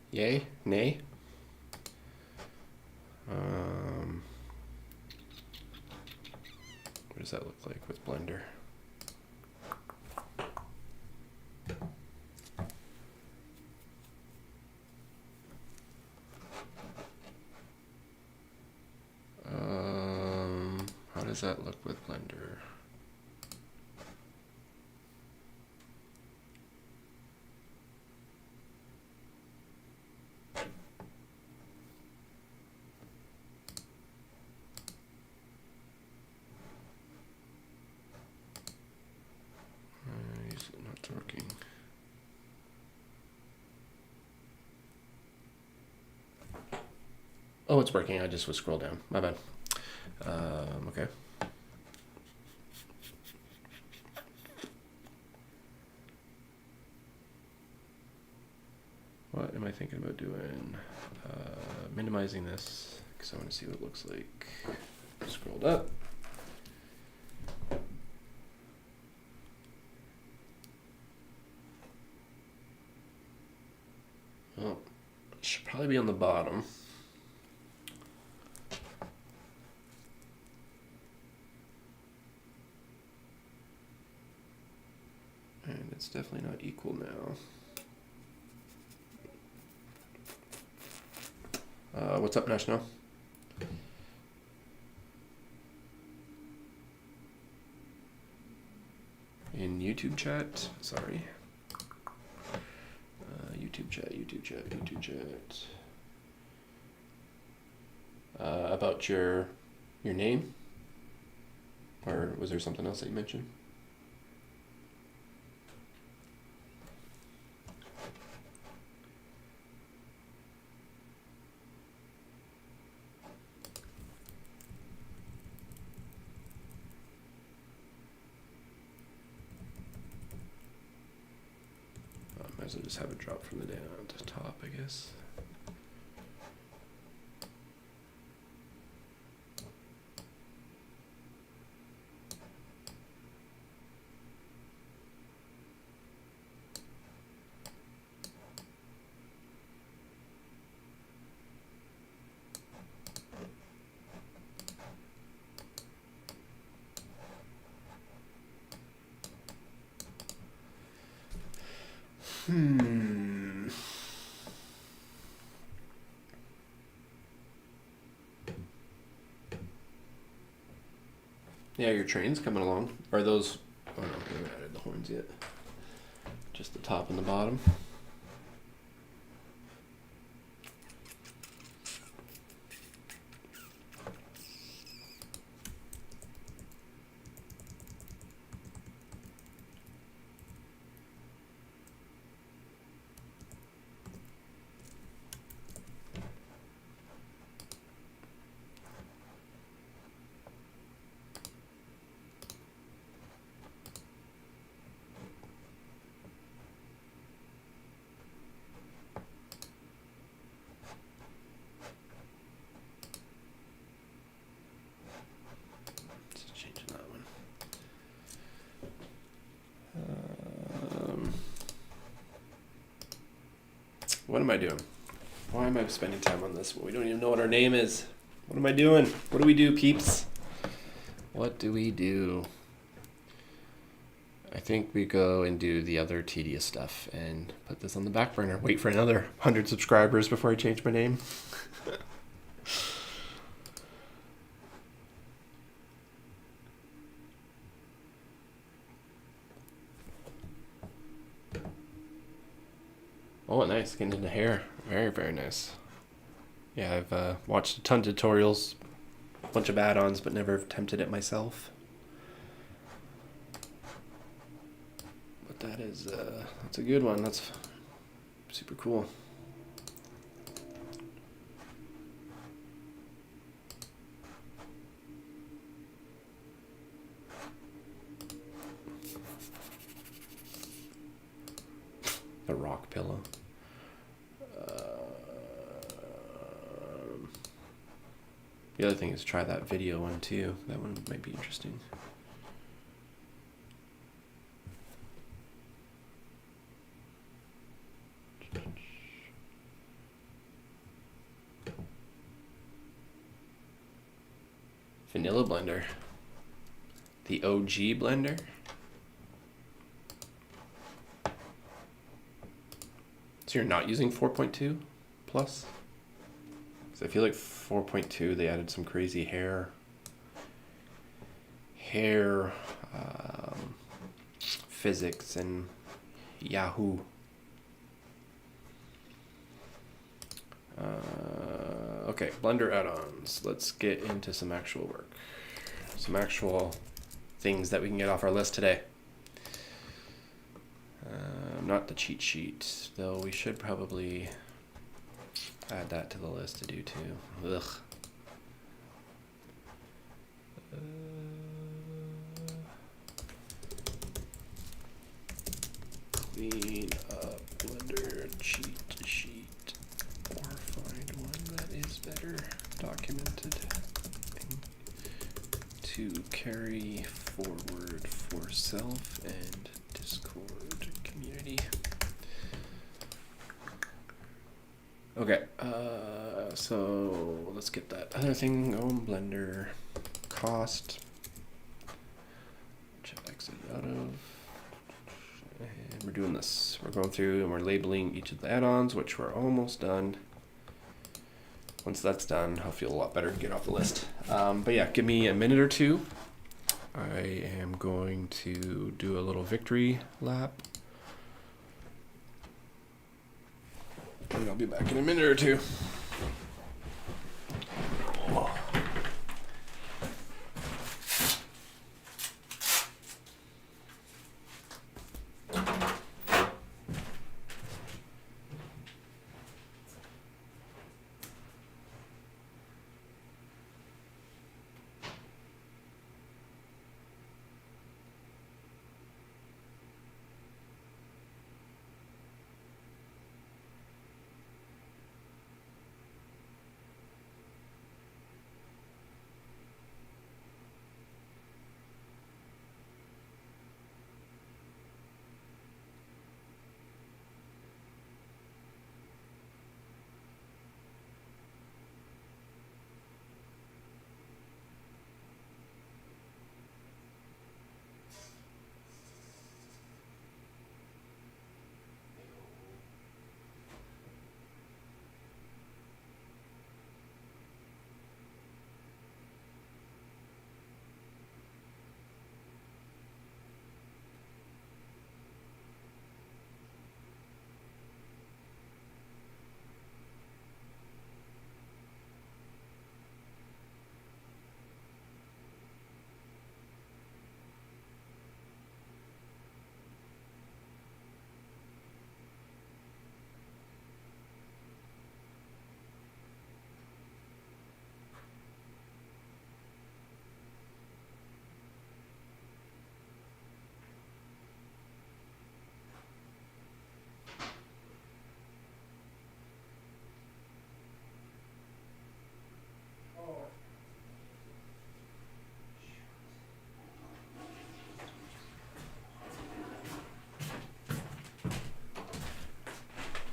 Yay? Nay? What does that look like with Blender? How does that look with Blender? It's not working. Oh, it's working. I just would scroll down. My bad. Okay. What am I thinking about doing? Minimizing this because I want to see what it looks like. Scrolled up. Oh, it should probably be on the bottom. And it's definitely not equal now. What's up, National? In YouTube chat, sorry. YouTube chat. About your name? Or was there something else that you mentioned? Might as well just have it drop from the down to top, I guess. Yeah, your train's coming along. Are those... Oh no, we haven't added the horns yet. Just the top and the bottom. What am I doing? Why am I spending time on this? We don't even know what our name is. What am I doing? What do we do, peeps? What do we do? I think we go and do the other tedious stuff and put this on the back burner. Wait for another 100 subscribers before I change my name. Oh, nice. Getting into hair. Very, very nice. Yeah, I've watched a ton of tutorials, a bunch of add-ons, but never attempted it myself. But that's a good one. That's super cool. The rock pillow. The other thing is try that video one too. That one might be interesting. Vanilla blender. The OG blender. So you're not using 4.2 plus? Because I feel like 4.2 they added some crazy hair physics and Yahoo. Okay, Blender add-ons. Let's get into some actual work. Some actual things that we can get off our list today. Not the cheat sheet, though we should probably add that to the list to do too. Ugh. Clean up Blender cheat sheet, or find one that is better documented to carry forward for self and Discord community. Okay, so let's get that other thing on Blender. Cost, which I've exited out of. And we're doing this. We're going through and we're labeling each of the add-ons, which we're almost done. Once that's done, I'll feel a lot better and get off the list. But yeah, give me a minute or two. I am going to do a little victory lap. And I'll be back in a minute or two.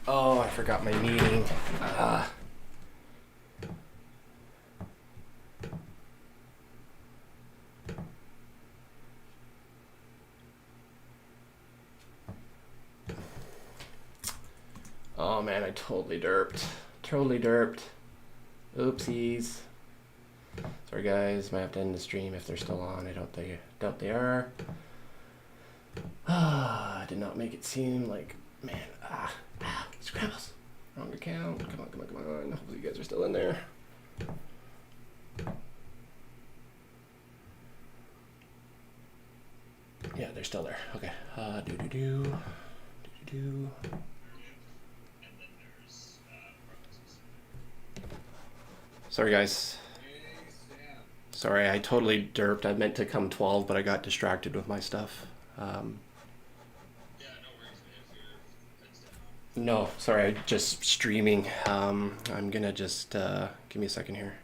Oh, I forgot my meeting. Oh man, I totally derped. Totally derped. Oopsies. Sorry guys, might have to end the stream if they're still on. I doubt they are. I did not make it seem like, man, scrambles. Wrong account. account. Come on, come on, come on. Hopefully you guys are still in there. Yeah, they're still there. Okay. Sorry, guys. Sorry, I totally derped. I meant to come 12, but I got distracted with my stuff. No, sorry, I just streaming. I'm gonna just give me a second here.